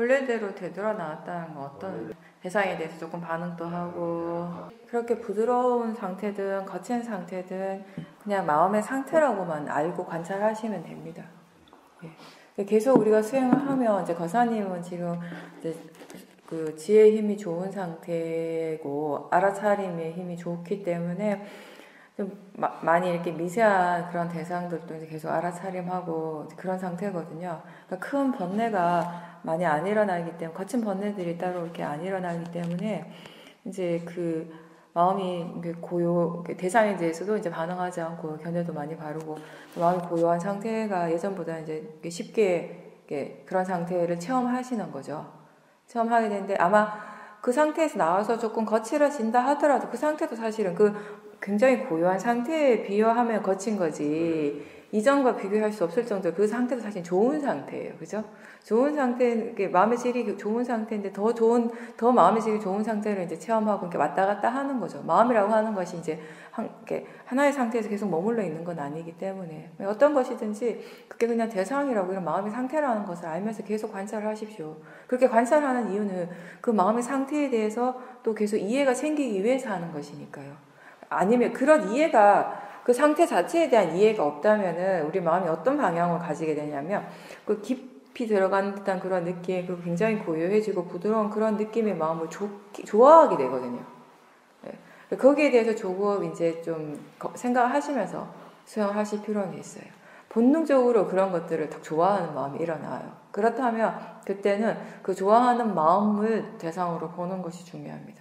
본래대로 되돌아 나왔다는 건 어떤 대상에 대해서 조금 반응도 하고, 그렇게 부드러운 상태든 거친 상태든 그냥 마음의 상태라고만 알고 관찰하시면 됩니다. 예. 계속 우리가 수행을 하면, 이제 거사님은 지금 이제 그 지혜의 힘이 좋은 상태고 알아차림의 힘이 좋기 때문에 좀 많이 이렇게 미세한 그런 대상들도 이제 계속 알아차림하고 그런 상태거든요. 그러니까 큰 번뇌가 많이 안 일어나기 때문에, 거친 번뇌들이 따로 이렇게 안 일어나기 때문에 이제 그 마음이 고요, 대상에 대해서도 이제 반응하지 않고 견해도 많이 바르고, 마음이 고요한 상태가 예전보다 이제 쉽게 그런 상태를 체험하시는 거죠. 체험하게 되는데, 아마 그 상태에서 나와서 조금 거칠어진다 하더라도 그 상태도 사실은 그 굉장히 고요한 상태에 비교하면 거친 거지, 이전과 비교할 수 없을 정도로 그 상태도 사실 좋은 상태예요. 그죠? 좋은 상태, 마음의 질이 좋은 상태인데 더 마음의 질이 좋은 상태를 이제 체험하고 이렇게 왔다 갔다 하는 거죠. 마음이라고 하는 것이 이제 하나의 상태에서 계속 머물러 있는 건 아니기 때문에, 어떤 것이든지 그게 그냥 대상이라고, 이런 마음의 상태라는 것을 알면서 계속 관찰을 하십시오. 그렇게 관찰하는 이유는 그 마음의 상태에 대해서 또 계속 이해가 생기기 위해서 하는 것이니까요. 아니면 그런 이해가, 그 상태 자체에 대한 이해가 없다면은 우리 마음이 어떤 방향을 가지게 되냐면, 그 깊이 들어간 듯한 그런 느낌, 그리고 굉장히 고요해지고 부드러운 그런 느낌의 마음을 좋아하게 되거든요. 네. 거기에 대해서 조금 이제 좀 생각하시면서 수행하실 필요는 있어요. 본능적으로 그런 것들을 딱 좋아하는 마음이 일어나요. 그렇다면 그때는 그 좋아하는 마음을 대상으로 보는 것이 중요합니다.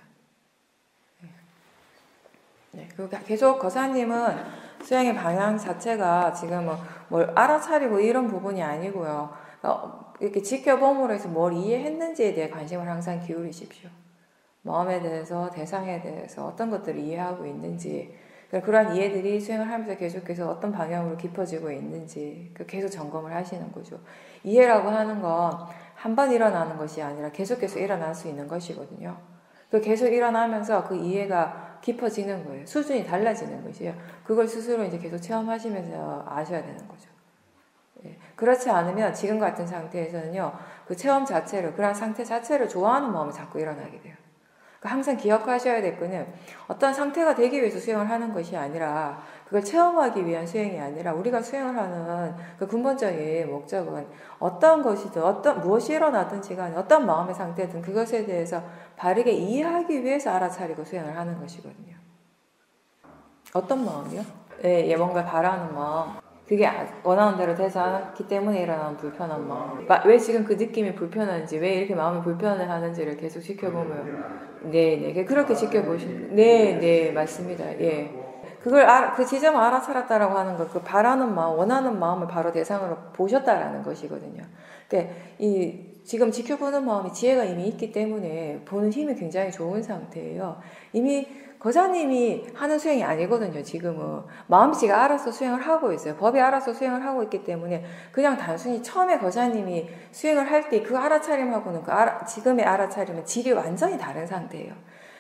네, 그리고 계속 거사님은 수행의 방향 자체가 지금 뭘 알아차리고 이런 부분이 아니고요. 이렇게 지켜봄으로 해서 뭘 이해했는지에 대해 관심을 항상 기울이십시오. 마음에 대해서, 대상에 대해서 어떤 것들을 이해하고 있는지, 그러한 이해들이 수행을 하면서 계속해서 어떤 방향으로 깊어지고 있는지 계속 점검을 하시는 거죠. 이해라고 하는 건 한 번 일어나는 것이 아니라 계속해서 일어날 수 있는 것이거든요. 계속 일어나면서 그 이해가 깊어지는 거예요. 수준이 달라지는 것이에요. 그걸 스스로 이제 계속 체험하시면서 아셔야 되는 거죠. 예. 그렇지 않으면 지금 같은 상태에서는요, 그 체험 자체를, 그런 상태 자체를 좋아하는 마음이 자꾸 일어나게 돼요. 그러니까 항상 기억하셔야 될 거는, 어떤 상태가 되기 위해서 수행을 하는 것이 아니라, 그걸 체험하기 위한 수행이 아니라, 우리가 수행을 하는 그 근본적인 목적은 어떤 것이든, 무엇이 일어나든지 간에, 어떤 마음의 상태든 그것에 대해서 바르게 이해하기 위해서 알아차리고 수행을 하는 것이거든요. 어떤 마음이요? 예, 뭔가 바라는 마음. 그게 원하는 대로 되지 않았기 때문에 일어나는 불편한 마음. 왜 지금 그 느낌이 불편한지, 왜 이렇게 마음이 불편해하는지를 계속 지켜보면, 네, 그렇게 지켜보시는, 네, 맞습니다. 예. 그 지점을 알아차렸다라고 하는 것, 그 바라는 마음, 원하는 마음을 바로 대상으로 보셨다라는 것이거든요. 그러니까 지금 지켜보는 마음이 지혜가 이미 있기 때문에 보는 힘이 굉장히 좋은 상태예요. 이미 거사님이 하는 수행이 아니거든요. 지금은 마음씨가 알아서 수행을 하고 있어요. 법이 알아서 수행을 하고 있기 때문에, 그냥 단순히 처음에 거사님이 수행을 할 때 그 알아차림하고는 지금의 알아차림은 질이 완전히 다른 상태예요.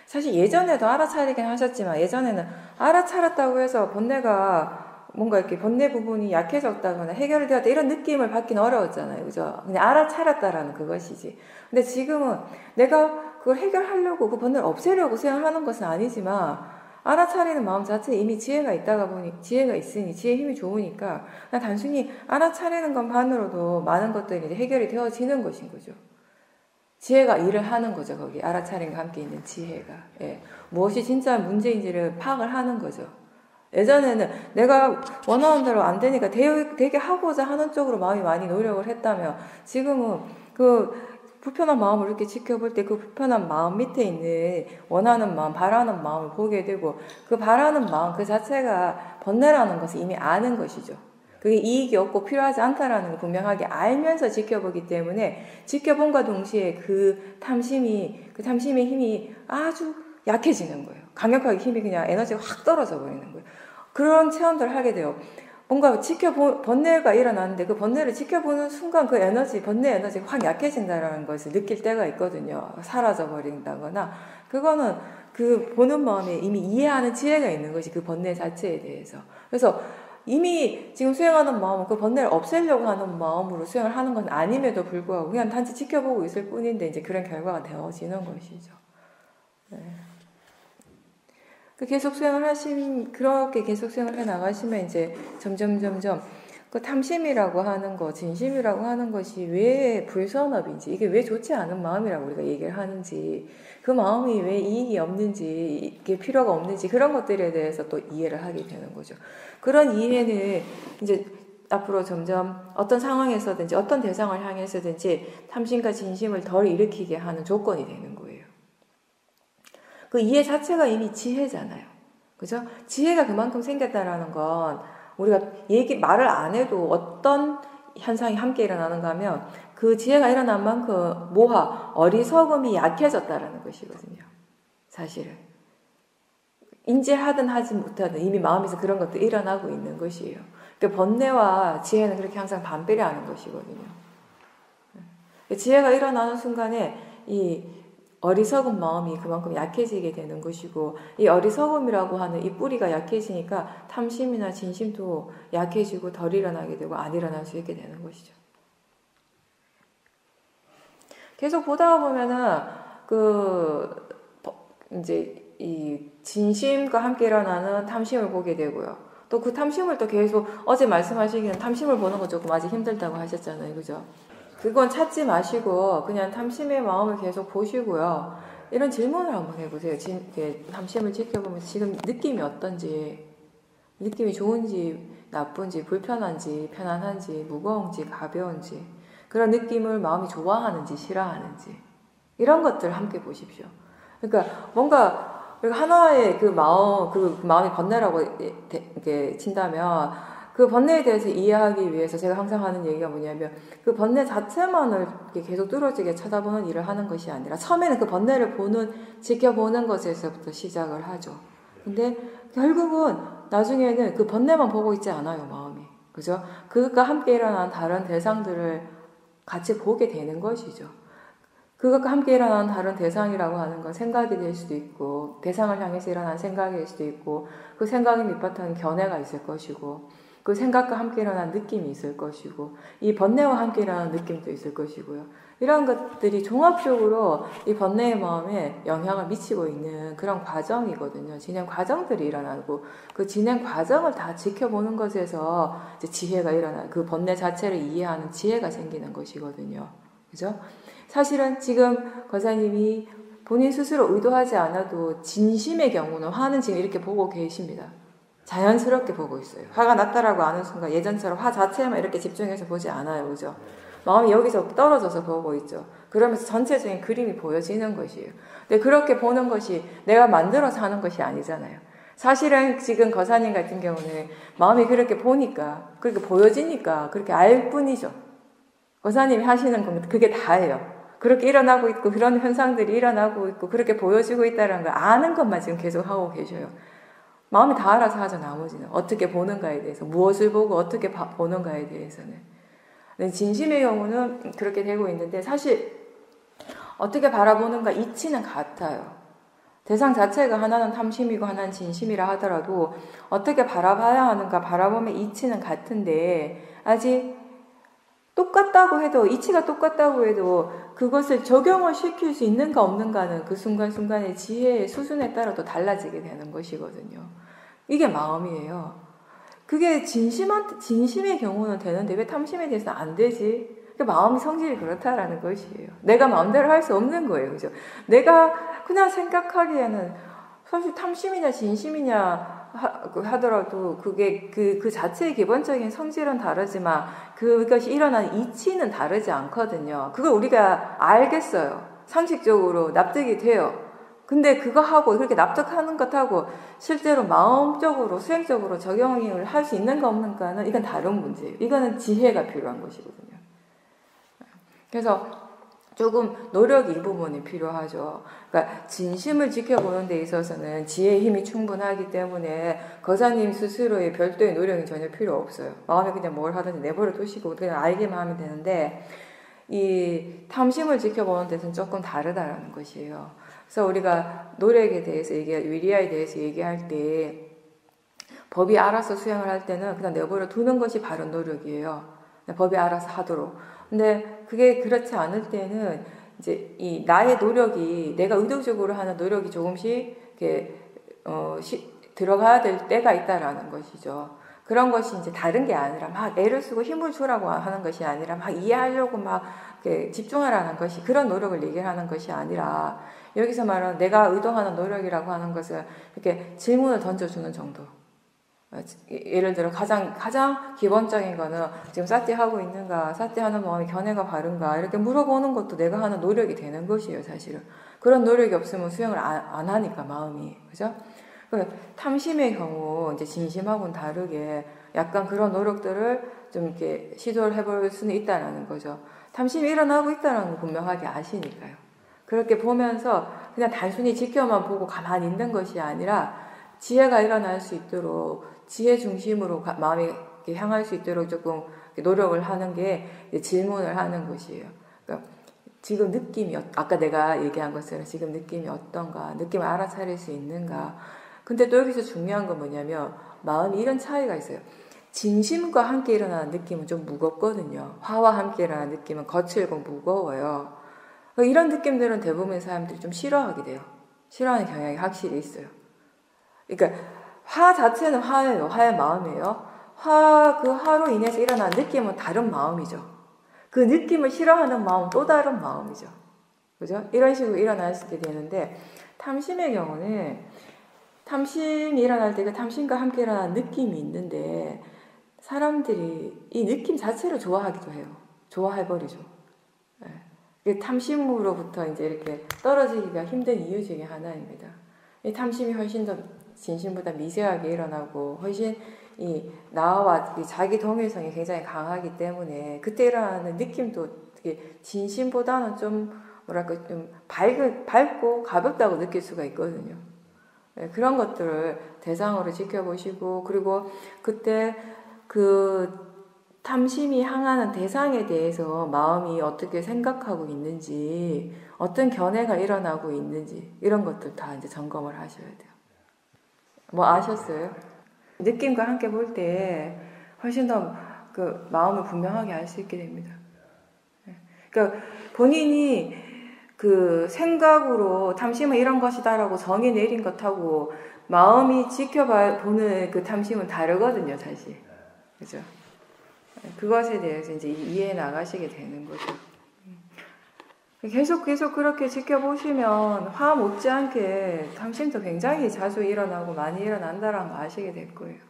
사실 예전에도 알아차리긴 하셨지만, 예전에는 알아차렸다고 해서 번뇌가 뭔가 이렇게 번뇌 부분이 약해졌다거나 해결되었다 이런 느낌을 받기는 어려웠잖아요. 그죠? 그냥 알아차렸다라는 그것이지. 근데 지금은 내가 그걸 해결하려고, 그 번뇌를 없애려고 수행을 하는 것은 아니지만, 알아차리는 마음 자체에 이미 지혜가 지혜가 있으니, 지혜의 힘이 좋으니까, 그냥 단순히 알아차리는 것만으로도 많은 것들이 이제 해결이 되어지는 것인 거죠. 지혜가 일을 하는 거죠. 거기 알아차림과 함께 있는 지혜가. 예. 무엇이 진짜 문제인지를 파악을 하는 거죠. 예전에는 내가 원하는 대로 안 되니까 되게 하고자 하는 쪽으로 마음이 많이 노력을 했다면, 지금은 그 불편한 마음을 이렇게 지켜볼 때 그 불편한 마음 밑에 있는 원하는 마음, 바라는 마음을 보게 되고, 그 바라는 마음 그 자체가 번뇌라는 것을 이미 아는 것이죠. 그게 이익이 없고 필요하지 않다라는 걸 분명하게 알면서 지켜보기 때문에, 지켜본과 동시에 그 탐심의 힘이 아주 약해지는 거예요. 강력하게 힘이 그냥 에너지가 확 떨어져 버리는 거예요. 그런 체험들을 하게 돼요. 뭔가 번뇌가 일어나는데 그 번뇌를 지켜보는 순간 그 번뇌 에너지가 확 약해진다는 것을 느낄 때가 있거든요. 사라져 버린다거나. 그거는 그 보는 마음에 이미 이해하는 지혜가 있는 것이 그 번뇌 자체에 대해서. 그래서 이미 지금 수행하는 마음은 그 번뇌를 없애려고 하는 마음으로 수행을 하는 건 아님에도 불구하고 그냥 단지 지켜보고 있을 뿐인데 이제 그런 결과가 되어지는 것이죠. 네. 계속 수행을 그렇게 계속 수행을 해 나가시면 이제 점점 그 탐심이라고 하는 거, 진심이라고 하는 것이 왜 불선업인지, 이게 왜 좋지 않은 마음이라고 우리가 얘기를 하는지, 그 마음이 왜 이익이 없는지, 이게 필요가 없는지, 그런 것들에 대해서 또 이해를 하게 되는 거죠. 그런 이해는 이제 앞으로 점점 어떤 상황에서든지 어떤 대상을 향해서든지 탐심과 진심을 덜 일으키게 하는 조건이 되는 거예요. 그 이해 자체가 이미 지혜잖아요. 그죠? 지혜가 그만큼 생겼다라는 건 우리가 말을 안 해도 어떤 현상이 함께 일어나는가 하면 그 지혜가 일어난 만큼 어리석음이 약해졌다라는 것이거든요. 사실은. 인지하든 하지 못하든 이미 마음에서 그런 것도 일어나고 있는 것이에요. 그러니까 번뇌와 지혜는 그렇게 항상 반비례하는 것이거든요. 지혜가 일어나는 순간에 이 어리석은 마음이 그만큼 약해지게 되는 것이고, 이 어리석음이라고 하는 이 뿌리가 약해지니까 탐심이나 진심도 약해지고 덜 일어나게 되고 안 일어날 수 있게 되는 것이죠. 계속 보다 보면은 이제 이 진심과 함께 일어나는 탐심을 보게 되고요. 또 그 탐심을 또 계속 어제 말씀하시기는 탐심을 보는 거 조금 아직 힘들다고 하셨잖아요, 그죠? 그건 찾지 마시고 그냥 탐심의 마음을 계속 보시고요. 이런 질문을 한번 해보세요. 탐심을 지켜보면서 지금 느낌이 어떤지, 느낌이 좋은지 나쁜지, 불편한지, 편안한지, 무거운지, 가벼운지, 그런 느낌을 마음이 좋아하는지 싫어하는지, 이런 것들 함께 보십시오. 그러니까 뭔가 하나의 그 마음이 번뇌라고 이렇게 친다면 그 번뇌에 대해서 이해하기 위해서 제가 항상 하는 얘기가 뭐냐면 그 번뇌 자체만을 계속 뚫어지게 쳐다보는 일을 하는 것이 아니라 처음에는 그 번뇌를 지켜보는 것에서부터 시작을 하죠. 근데 결국은 나중에는 그 번뇌만 보고 있지 않아요, 마음이. 그죠? 그것과 함께 일어나는 다른 대상들을 같이 보게 되는 것이죠. 그것과 함께 일어나는 다른 대상이라고 하는 건 생각이 될 수도 있고, 대상을 향해서 일어나는 생각일 수도 있고, 그 생각의 밑바탕에 견해가 있을 것이고, 그 생각과 함께 일어나는 느낌이 있을 것이고, 이 번뇌와 함께 일어나는 느낌도 있을 것이고요. 이런 것들이 종합적으로 이 번뇌의 마음에 영향을 미치고 있는 그런 과정이거든요. 진행 과정들이 일어나고, 그 진행 과정을 다 지켜보는 것에서 이제 지혜가 그 번뇌 자체를 이해하는 지혜가 생기는 것이거든요. 그죠? 사실은 지금 권사님이 본인 스스로 의도하지 않아도 진심의 경우는 화는 지금 이렇게 보고 계십니다. 자연스럽게 보고 있어요. 화가 났다라고 아는 순간 예전처럼 화 자체에만 이렇게 집중해서 보지 않아요. 그죠? 마음이 여기서 떨어져서 보고 있죠. 그러면서 전체적인 그림이 보여지는 것이에요. 근데 그렇게 보는 것이 내가 만들어서 하는 것이 아니잖아요. 사실은 지금 거사님 같은 경우는 마음이 그렇게 보니까, 그렇게 보여지니까 그렇게 알 뿐이죠. 거사님이 하시는 건 그게 다예요. 그렇게 일어나고 있고 그런 현상들이 일어나고 있고 그렇게 보여지고 있다는 걸 아는 것만 지금 계속 하고 계셔요. 마음이 다 알아서 하죠. 나머지는 어떻게 보는가에 대해서, 무엇을 보고 어떻게 보는가에 대해서는. 진심의 경우는 그렇게 되고 있는데 사실 어떻게 바라보는가 이치는 같아요. 대상 자체가 하나는 탐심이고 하나는 진심이라 하더라도 어떻게 바라봐야 하는가, 바라보면 이치는 같은데 아직 똑같다고 해도, 이치가 똑같다고 해도 그것을 적용을 시킬 수 있는가 없는가는 그 순간순간의 지혜의 수준에 따라 또 달라지게 되는 것이거든요. 이게 마음이에요. 그게 진심의 경우는 되는데 왜 탐심에 대해서는 안 되지? 마음의 성질이 그렇다라는 것이에요. 내가 마음대로 할 수 없는 거예요. 그죠? 내가 그냥 생각하기에는 사실 탐심이냐 진심이냐 하더라도 그게 그 자체의 기본적인 성질은 다르지만 그것이 일어나는 이치는 다르지 않거든요. 그걸 우리가 알겠어요. 상식적으로 납득이 돼요. 근데 그거 하고 그렇게 납득하는 것하고 실제로 마음적으로 수행적으로 적용을 할 수 있는가 없는가는 이건 다른 문제예요. 이거는 지혜가 필요한 것이거든요. 그래서 조금 노력 일부분이 필요하죠. 그러니까 진심을 지켜보는 데 있어서는 지혜의 힘이 충분하기 때문에 거사님 스스로의 별도의 노력이 전혀 필요 없어요. 마음에 그냥 뭘 하든지 내버려 두시고 그냥 알기만 하면 되는데 이 탐심을 지켜보는 데서는 조금 다르다라는 것이에요. 그래서 우리가 노력에 대해서 위리아에 대해서 얘기할 때 법이 알아서 수행을 할 때는 그냥 내버려 두는 것이 바른 노력이에요. 법이 알아서 하도록. 근데 그게 그렇지 않을 때는 이제 이 나의 노력이 내가 의도적으로 하는 노력이 조금씩 이렇게 들어가야 될 때가 있다라는 것이죠. 그런 것이 이제 다른 게 아니라 막 애를 쓰고 힘을 주라고 하는 것이 아니라 막 이해하려고 막 이렇게 집중하라는 것이 그런 노력을 얘기하는 것이 아니라 여기서 말하는 내가 의도하는 노력이라고 하는 것은 이렇게 질문을 던져주는 정도. 예를 들어 가장 기본적인 거는 지금 사티 하고 있는가, 사티 하는 마음이 견해가 바른가 이렇게 물어보는 것도 내가 하는 노력이 되는 것이에요, 사실은. 그런 노력이 없으면 수행을 안 하니까 마음이, 그죠? 탐심의 경우 이제 진심하고는 다르게 약간 그런 노력들을 좀 이렇게 시도를 해볼 수는 있다라는 거죠. 탐심이 일어나고 있다는 걸 분명하게 아시니까요. 그렇게 보면서 그냥 단순히 지켜만 보고 가만히 있는 것이 아니라 지혜가 일어날 수 있도록 지혜 중심으로 마음이 향할 수 있도록 조금 노력을 하는 게 질문을 하는 것이에요. 그러니까 지금 느낌이 아까 내가 얘기한 것처럼 지금 느낌이 어떤가, 느낌을 알아차릴 수 있는가. 근데 또 여기서 중요한 건 뭐냐면 마음이 이런 차이가 있어요. 진심과 함께 일어나는 느낌은 좀 무겁거든요. 화와 함께 일어나는 느낌은 거칠고 무거워요. 이런 느낌들은 대부분의 사람들이 좀 싫어하게 돼요. 싫어하는 경향이 확실히 있어요. 그러니까 화 자체는 화예요. 화의 마음이에요. 그 화로 인해서 일어나는 느낌은 다른 마음이죠. 그 느낌을 싫어하는 마음은 또 다른 마음이죠. 그죠? 이런 식으로 일어날 수 있게 되는데 탐심의 경우는 탐심이 일어날 때 그 탐심과 함께 일어나는 느낌이 있는데 사람들이 이 느낌 자체를 좋아하기도 해요. 좋아해버리죠. 탐심으로부터 이제 이렇게 떨어지기가 힘든 이유 중에 하나입니다. 이 탐심이 훨씬 더 진심보다 미세하게 일어나고 훨씬 이 나와 자기 동일성이 굉장히 강하기 때문에 그때 일어나는 느낌도 되게 진심보다는 좀 뭐랄까 좀 밝고 가볍다고 느낄 수가 있거든요. 그런 것들을 대상으로 지켜보시고 그리고 그때 그 탐심이 향하는 대상에 대해서 마음이 어떻게 생각하고 있는지 어떤 견해가 일어나고 있는지 이런 것들 다 이제 점검을 하셔야 돼요. 뭐 아셨어요? 느낌과 함께 볼 때 훨씬 더 그 마음을 분명하게 알 수 있게 됩니다. 그러니까 본인이 그 생각으로 탐심은 이런 것이다라고 정의 내린 것하고 마음이 지켜보는 그 탐심은 다르거든요, 사실. 그죠? 그것에 대해서 이제 이해해 나가시게 되는 거죠. 계속 그렇게 지켜보시면 화 못지않게 탐심도 굉장히 자주 일어나고 많이 일어난다라는 거 아시게 될 거예요.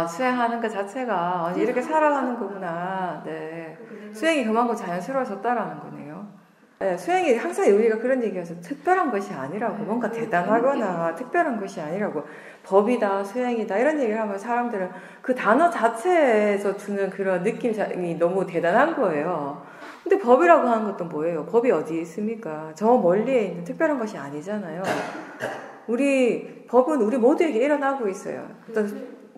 수행하는 것 자체가 이렇게 살아가는 거구나. 네. 수행이 그만큼 자연스러워졌다라는 거네요. 네, 수행이 항상 우리가 그런 얘기해서 특별한 것이 아니라고, 뭔가 대단하거나 특별한 것이 아니라고, 법이다, 수행이다 이런 얘기를 하면 사람들은 그 단어 자체에서 주는 그런 느낌이 너무 대단한 거예요. 근데 법이라고 하는 것도 뭐예요? 법이 어디 있습니까? 저 멀리에 있는 특별한 것이 아니잖아요. 법은 우리 모두에게 일어나고 있어요.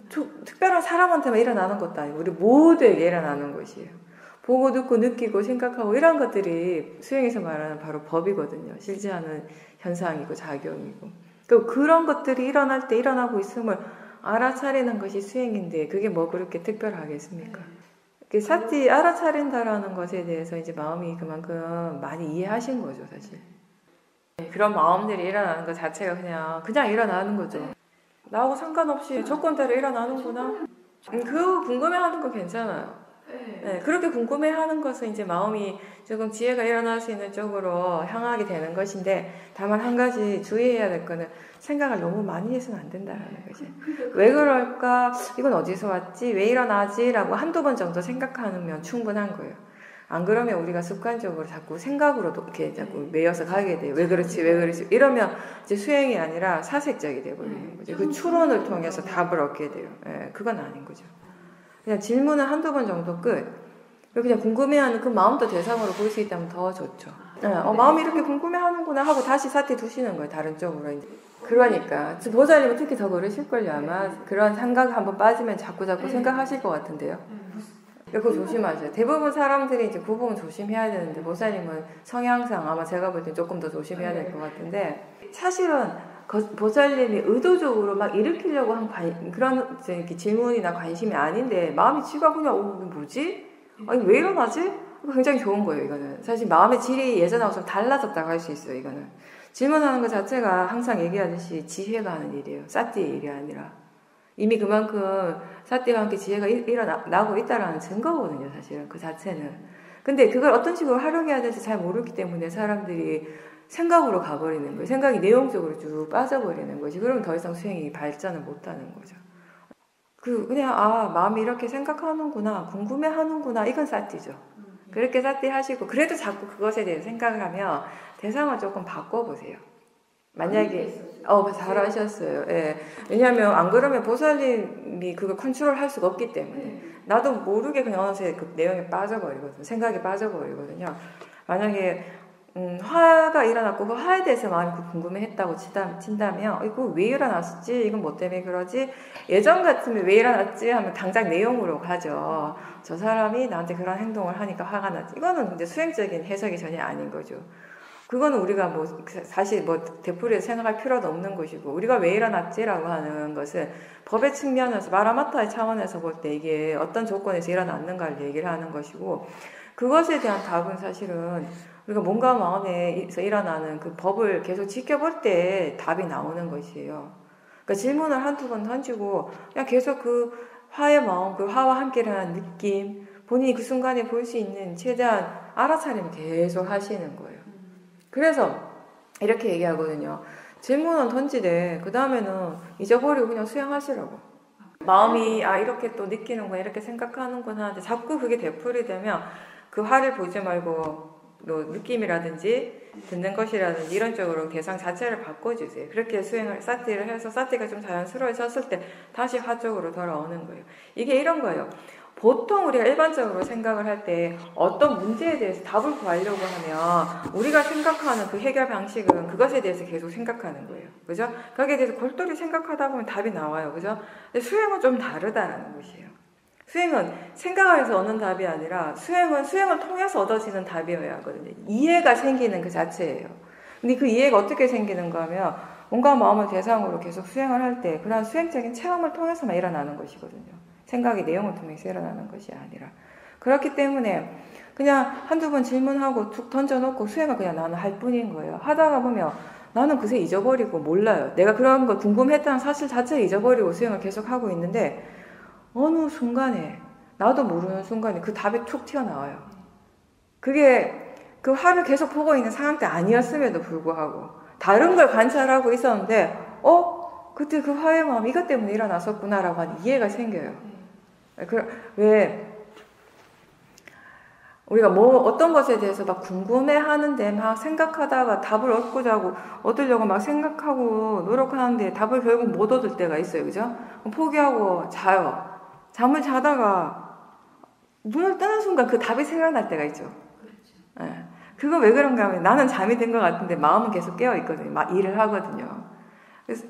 특별한 사람한테만 일어나는 것도 아니고 우리 모두에게 일어나는 것이에요. 보고 듣고 느끼고 생각하고 이런 것들이 수행에서 말하는 바로 법이거든요. 실제하는 현상이고 작용이고. 그런 것들이 일어날 때 일어나고 있음을 알아차리는 것이 수행인데 그게 뭐 그렇게 특별하겠습니까? 사티 알아차린다라는 것에 대해서 이제 마음이 그만큼 많이 이해하신 거죠, 사실. 그런 마음들이 일어나는 것 자체가 그냥 일어나는 거죠. 나하고 상관없이 조건대로 일어나는구나. 그거 궁금해하는 거 괜찮아요. 네, 그렇게 궁금해하는 것은 이제 마음이 조금 지혜가 일어날 수 있는 쪽으로 향하게 되는 것인데 다만 한 가지 주의해야 될 거는 생각을 너무 많이 해서는 안 된다라는 거지. 왜 그럴까? 이건 어디서 왔지? 왜 일어나지? 라고 한두 번 정도 생각하면 충분한 거예요. 안 그러면 우리가 습관적으로 자꾸 생각으로도 이렇게 자꾸 매여서 가게 돼요. 왜 그렇지? 이러면 이제 수행이 아니라 사색적이 돼버리는 거죠. 그 추론을 통해서 답을 얻게 돼요. 그건 아닌 거죠. 그냥 질문은 한두 번 정도 끝. 그냥 궁금해하는 그 마음도 대상으로 볼 수 있다면 더 좋죠. 마음이 이렇게 궁금해하는구나 하고 다시 사태 두시는 거예요. 다른 쪽으로 이제. 그러니까 보살님은 특히 더 그러실걸요. 아마 그런 생각 한번 빠지면 자꾸 생각하실 것 같은데요. 그거 조심하세요. 대부분 사람들이 이제 그 부분 조심해야 되는데 보살님은 성향상 아마 제가 볼 때 조금 더 조심해야 될 것 같은데 사실은 보살님이 의도적으로 막 일으키려고 한 그런 이렇게 질문이나 관심이 아닌데 마음이 지가 그냥 뭐지? 아니 왜 이러나지? 굉장히 좋은 거예요. 이거는 사실 마음의 질이 예전하고 좀 달라졌다고 할 수 있어요. 이거는 질문하는 것 자체가 항상 얘기하듯이 지혜가 하는 일이에요. 사띠의 일이 아니라 이미 그만큼 사띠와 함께 지혜가 일어나고 있다라는 증거거든요. 사실은 그 자체는. 근데 그걸 어떤 식으로 활용해야 될지 잘 모르기 때문에 사람들이 생각으로 가버리는 거예요. 생각이 내용적으로 쭉 빠져버리는 거지. 그러면 더 이상 수행이 발전을 못하는 거죠. 그냥 마음이 이렇게 생각하는구나, 궁금해하는구나, 이건 사띠죠. 그렇게 사띠 하시고 그래도 자꾸 그것에 대해서 생각을 하면 대상을 조금 바꿔보세요. 만약에 잘하셨어요. 예. 왜냐하면 안 그러면 보살님이 그걸 컨트롤할 수가 없기 때문에 나도 모르게 그냥 어느새 그 내용에 빠져버리거든요. 생각에 빠져버리거든요. 만약에 화가 일어났고 그 화에 대해서 마음이 궁금해했다고 친다면 이거 왜 일어났지? 이건 뭐 때문에 그러지? 예전 같으면 왜 일어났지? 하면 당장 내용으로 가죠. 저 사람이 나한테 그런 행동을 하니까 화가 났지. 이거는 이제 수행적인 해석이 전혀 아닌 거죠. 그거는 우리가 사실 되풀이해서 생각할 필요도 없는 것이고 우리가 왜 일어났지라고 하는 것은 법의 측면에서 마라마타의 차원에서 볼 때 이게 어떤 조건에서 일어났는가를 얘기를 하는 것이고 그것에 대한 답은 사실은 우리가 몸과 마음에서 일어나는 그 법을 계속 지켜볼 때 답이 나오는 것이에요. 그러니까 질문을 한두 번 던지고 그냥 계속 그 화의 마음, 그 화와 함께라는 느낌, 본인이 그 순간에 볼 수 있는 최대한 알아차림 계속 하시는 거예요. 그래서 이렇게 얘기하거든요. 질문은 던지되 그 다음에는 잊어버리고 그냥 수행하시라고. 마음이 이렇게 또 느끼는구나 이렇게 생각하는구나 하는데 자꾸 그게 되풀이 되면 그 화를 보지 말고 느낌이라든지 듣는 것이라든지 이런 쪽으로 대상 자체를 바꿔주세요. 그렇게 수행을 사띠를 해서 사띠가 좀 자연스러워졌을 때 다시 화 쪽으로 돌아오는 거예요. 이게 이런 거예요. 보통 우리가 일반적으로 생각을 할 때 어떤 문제에 대해서 답을 구하려고 하면 우리가 생각하는 그 해결 방식은 그것에 대해서 계속 생각하는 거예요. 그죠? 거기에 대해서 골똘히 생각하다 보면 답이 나와요. 그죠? 근데 수행은 좀 다르다라는 것이에요. 수행은 생각을 해서 얻는 답이 아니라 수행은 수행을 통해서 얻어지는 답이어야 하거든요. 이해가 생기는 그 자체예요. 근데 그 이해가 어떻게 생기는가 하면 몸과 마음을 대상으로 계속 수행을 할 때 그런 수행적인 체험을 통해서만 일어나는 것이거든요. 생각의 내용을 통해서 일어나는 것이 아니라. 그렇기 때문에 그냥 한두 번 질문하고 툭 던져놓고 수행을 그냥 나는 할 뿐인 거예요. 하다가 보면 나는 그새 잊어버리고 몰라요. 내가 그런 거 궁금했다는 사실 자체를 잊어버리고 수행을 계속 하고 있는데 어느 순간에 나도 모르는 순간에 그 답이 툭 튀어나와요. 그게 그 화를 계속 보고 있는 상황 때 아니었음에도 불구하고 다른 걸 관찰하고 있었는데 그때 그 화의 마음이 이것 때문에 일어났었구나라고 하는 이해가 생겨요. 왜 우리가 어떤 것에 대해서 막 궁금해하는데 막 생각하다가 답을 얻으려고 막 생각하고 노력하는데 답을 결국 못 얻을 때가 있어요. 그죠? 포기하고 자요. 잠을 자다가 눈을 뜨는 순간 그 답이 생각날 때가 있죠. 그렇죠. 그거 왜 그런가 하면 나는 잠이 든 것 같은데 마음은 계속 깨어 있거든요. 막 일을 하거든요. 그래서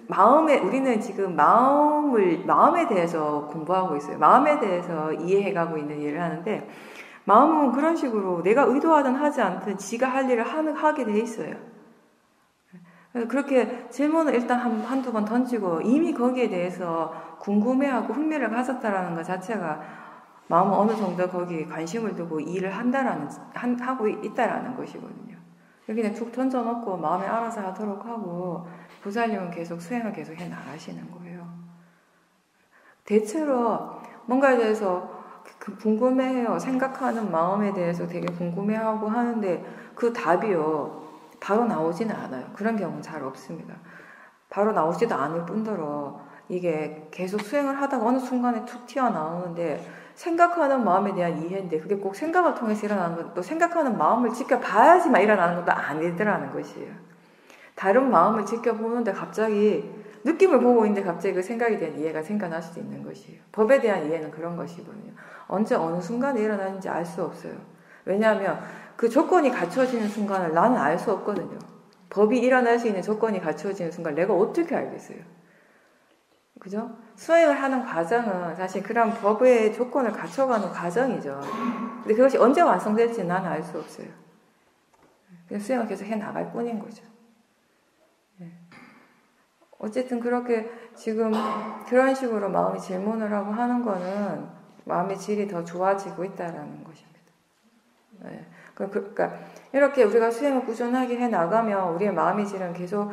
우리는 지금 마음에 대해서 공부하고 있어요. 마음에 대해서 이해해가고 있는 일을 하는데 마음은 그런 식으로 내가 의도하든 하지 않든 지가 할 일을 하게 돼 있어요. 그래서 그렇게 질문을 일단 한두 번 던지고 이미 거기에 대해서 궁금해하고 흥미를 가졌다라는 것 자체가 마음은 어느 정도 거기에 관심을 두고 일을 하고 있다라는 것이거든요. 그냥 툭 던져놓고 마음에 알아서 하도록 하고 보살님은 계속 수행을 계속 해 나가시는 거예요. 대체로 뭔가에 대해서 궁금해해요. 생각하는 마음에 대해서 되게 궁금해하고 하는데 그 답이요. 바로 나오지는 않아요. 그런 경우는 잘 없습니다. 바로 나오지도 않을 뿐더러 이게 계속 수행을 하다가 어느 순간에 툭 튀어나오는데 생각하는 마음에 대한 이해인데 그게 꼭 생각을 통해서 일어나는 것도 생각하는 마음을 지켜봐야지만 일어나는 것도 아니더라는 것이에요. 다른 마음을 지켜보는데 갑자기 느낌을 보고 있는데 갑자기 그 생각에 대한 이해가 생겨날 수도 있는 것이에요. 법에 대한 이해는 그런 것이거든요. 언제 어느 순간에 일어나는지 알 수 없어요. 왜냐하면 그 조건이 갖춰지는 순간을 나는 알 수 없거든요. 법이 일어날 수 있는 조건이 갖춰지는 순간 내가 어떻게 알겠어요? 그죠? 수행을 하는 과정은 사실 그런 법의 조건을 갖춰가는 과정이죠. 근데 그것이 언제 완성될지는 나는 알 수 없어요. 그냥 수행을 계속 해 나갈 뿐인 거죠. 어쨌든 그렇게 지금 그런 식으로 마음이 질문을 하고 하는 거는 마음의 질이 더 좋아지고 있다라는 것입니다. 그러니까 이렇게 우리가 수행을 꾸준하게 해 나가면 우리의 마음의 질은 계속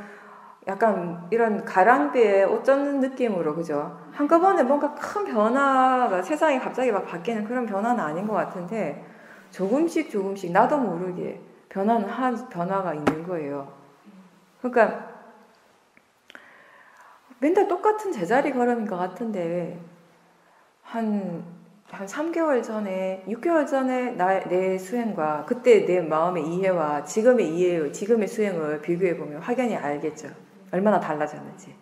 약간 이런 가랑비에 옷 젖는 느낌으로, 그죠? 한꺼번에 뭔가 큰 변화가 세상이 갑자기 막 바뀌는 그런 변화는 아닌 것 같은데 조금씩 나도 모르게 변화가 있는 거예요. 그러니까 맨날 똑같은 제자리 걸음인 것 같은데 한 3개월 전에, 6개월 전에 내 수행과 그때 내 마음의 이해와 지금의 수행을 비교해보면 확연히 알겠죠. 얼마나 달라졌는지.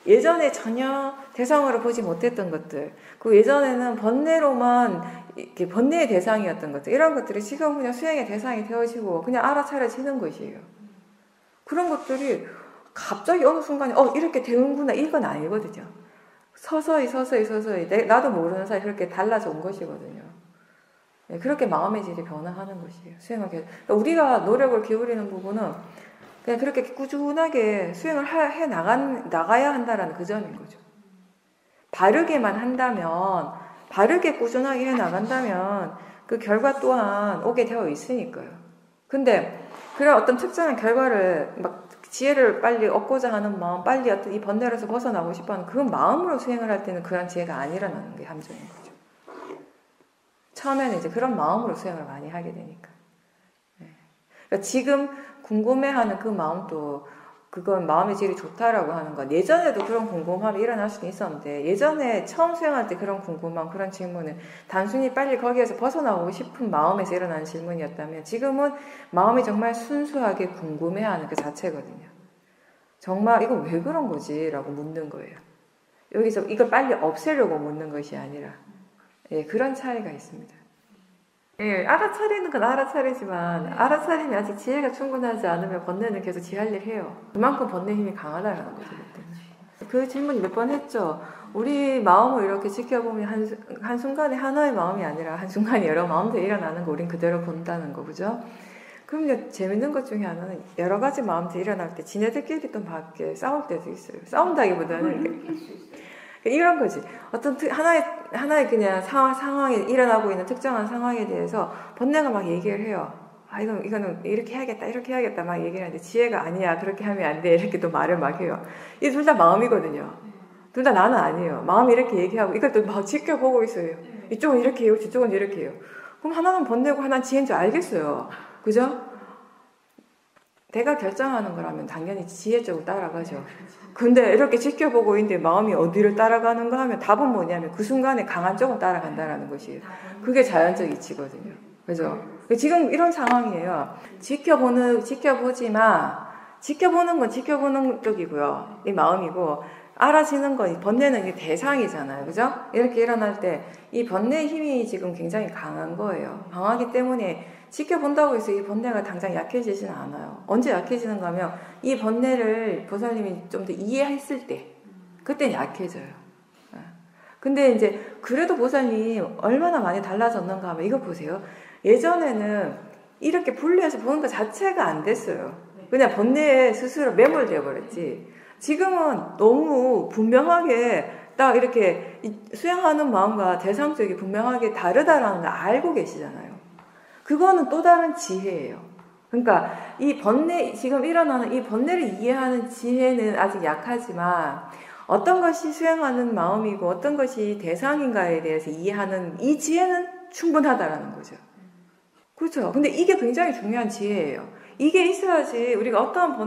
예전에 전혀 대상으로 보지 못했던 것들, 그 예전에는 번뇌로만, 이렇게 번뇌의 대상이었던 것들, 이런 것들이 지금 그냥 수행의 대상이 되어지고 그냥 알아차려지는 것이에요. 그런 것들이 갑자기 어느 순간에, 이렇게 되는구나, 이건 아니거든요. 서서히 나도 모르는 사이 그렇게 달라져 온 것이거든요. 그렇게 마음의 질이 변화하는 것이에요. 수행을 계속. 그러니까 우리가 노력을 기울이는 부분은 그냥 그렇게 꾸준하게 수행을 해 나가야 한다라는 그 점인 거죠. 바르게만 한다면, 바르게 꾸준하게 해 나간다면 그 결과 또한 오게 되어 있으니까요. 근데 그런 어떤 특정한 결과를 막 지혜를 빨리 얻고자 하는 마음, 빨리 어떤 이 번뇌로서 벗어나고 싶어하는 그 마음으로 수행을 할 때는 그런 지혜가 안 일어나는 게 함정인 거죠. 처음에는 이제 그런 마음으로 수행을 많이 하게 되니까. 그러니까 지금 궁금해하는 그 마음도, 그건 마음의 질이 좋다라고 하는 건, 예전에도 그런 궁금함이 일어날 수는 있었는데, 예전에 처음 수행할 때 그런 궁금함, 그런 질문은 단순히 빨리 거기에서 벗어나고 싶은 마음에서 일어나는 질문이었다면, 지금은 마음이 정말 순수하게 궁금해하는 그 자체거든요. 정말 이거 왜 그런 거지? 라고 묻는 거예요. 여기서 이걸 빨리 없애려고 묻는 것이 아니라, 그런 차이가 있습니다. 알아차리는 건 알아차리지만 알아차림이 아직 지혜가 충분하지 않으면 번뇌는 계속 지 할 일 해요. 그만큼 번뇌 힘이 강하다는 거죠. 그 질문 몇 번 했죠. 우리 마음을 이렇게 지켜보면 한순간에 하나의 마음이 아니라 한순간에 여러 마음들이 일어나는 거 우린 그대로 본다는 거, 그죠? 그럼 재밌는 것 중에 하나는 여러 가지 마음들이 일어날 때 지네들끼리 또 밖에 싸울 때도 있어요. 싸운다기보다는 이런 거지. 어떤 하나의 그냥 상황에 일어나고 있는 특정한 상황에 대해서 번뇌가 막 얘기를 해요. 이거는 이렇게 해야겠다 막 얘기를 하는데 지혜가 아니야, 그렇게 하면 안 돼, 이렇게 또 말을 막 해요. 이 둘 다 마음이거든요. 둘 다 나는 아니에요. 마음이 이렇게 얘기하고 이걸 또 막 지켜보고 있어요. 이쪽은 이렇게 해요, 저쪽은 이렇게 해요. 그럼 하나는 번뇌고 하나는 지혜인 줄 알겠어요. 그죠? 내가 결정하는 거라면 당연히 지혜 쪽으로 따라가죠. 근데 이렇게 지켜보고 있는데 마음이 어디를 따라가는가 하면 답은 뭐냐면 그 순간에 강한 쪽을 따라간다는 것이에요. 그게 자연적 이치거든요. 그죠? 지금 이런 상황이에요. 지켜보지 마. 지켜보는 건 지켜보는 쪽이고요. 이 마음이고, 알아지는 건, 번뇌는 이게 대상이잖아요. 그죠? 이렇게 일어날 때 이 번뇌의 힘이 지금 굉장히 강한 거예요. 강하기 때문에 지켜본다고 해서 이 번뇌가 당장 약해지지는 않아요. 언제 약해지는가 하면 이 번뇌를 보살님이 좀 더 이해했을 때, 그때는 약해져요. 근데 이제 그래도 보살님 얼마나 많이 달라졌는가 하면 이거 보세요. 예전에는 이렇게 분리해서 보는 것 자체가 안 됐어요. 그냥 번뇌에 스스로 매몰되어 버렸지. 지금은 너무 분명하게 딱 이렇게 수행하는 마음과 대상 쪽이 분명하게 다르다라는 걸 알고 계시잖아요. 그거는 또 다른 지혜예요. 그러니까 이 번뇌, 지금 일어나는 이 번뇌를 이해하는 지혜는 아직 약하지만 어떤 것이 수행하는 마음이고 어떤 것이 대상인가에 대해서 이해하는 이 지혜는 충분하다라는 거죠. 그렇죠. 근데 이게 굉장히 중요한 지혜예요. 이게 있어야지 우리가 어떠한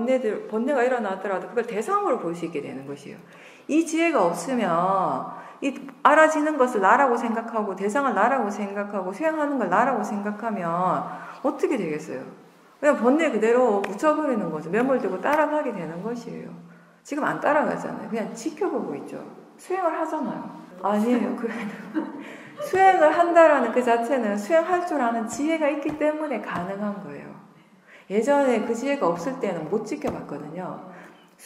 번뇌가 일어나더라도 그걸 대상으로 볼 수 있게 되는 것이에요. 이 지혜가 없으면 이 알아지는 것을 나라고 생각하고 대상을 나라고 생각하고 수행하는 걸 나라고 생각하면 어떻게 되겠어요? 그냥 번뇌 그대로 묻혀버리는 거죠. 매몰되고 따라가게 되는 것이에요. 지금 안 따라가잖아요. 그냥 지켜보고 있죠. 수행을 하잖아요. 아니에요. 수행을 한다라는 그 자체는 수행할 줄 아는 지혜가 있기 때문에 가능한 거예요. 예전에 그 지혜가 없을 때는 못 지켜봤거든요.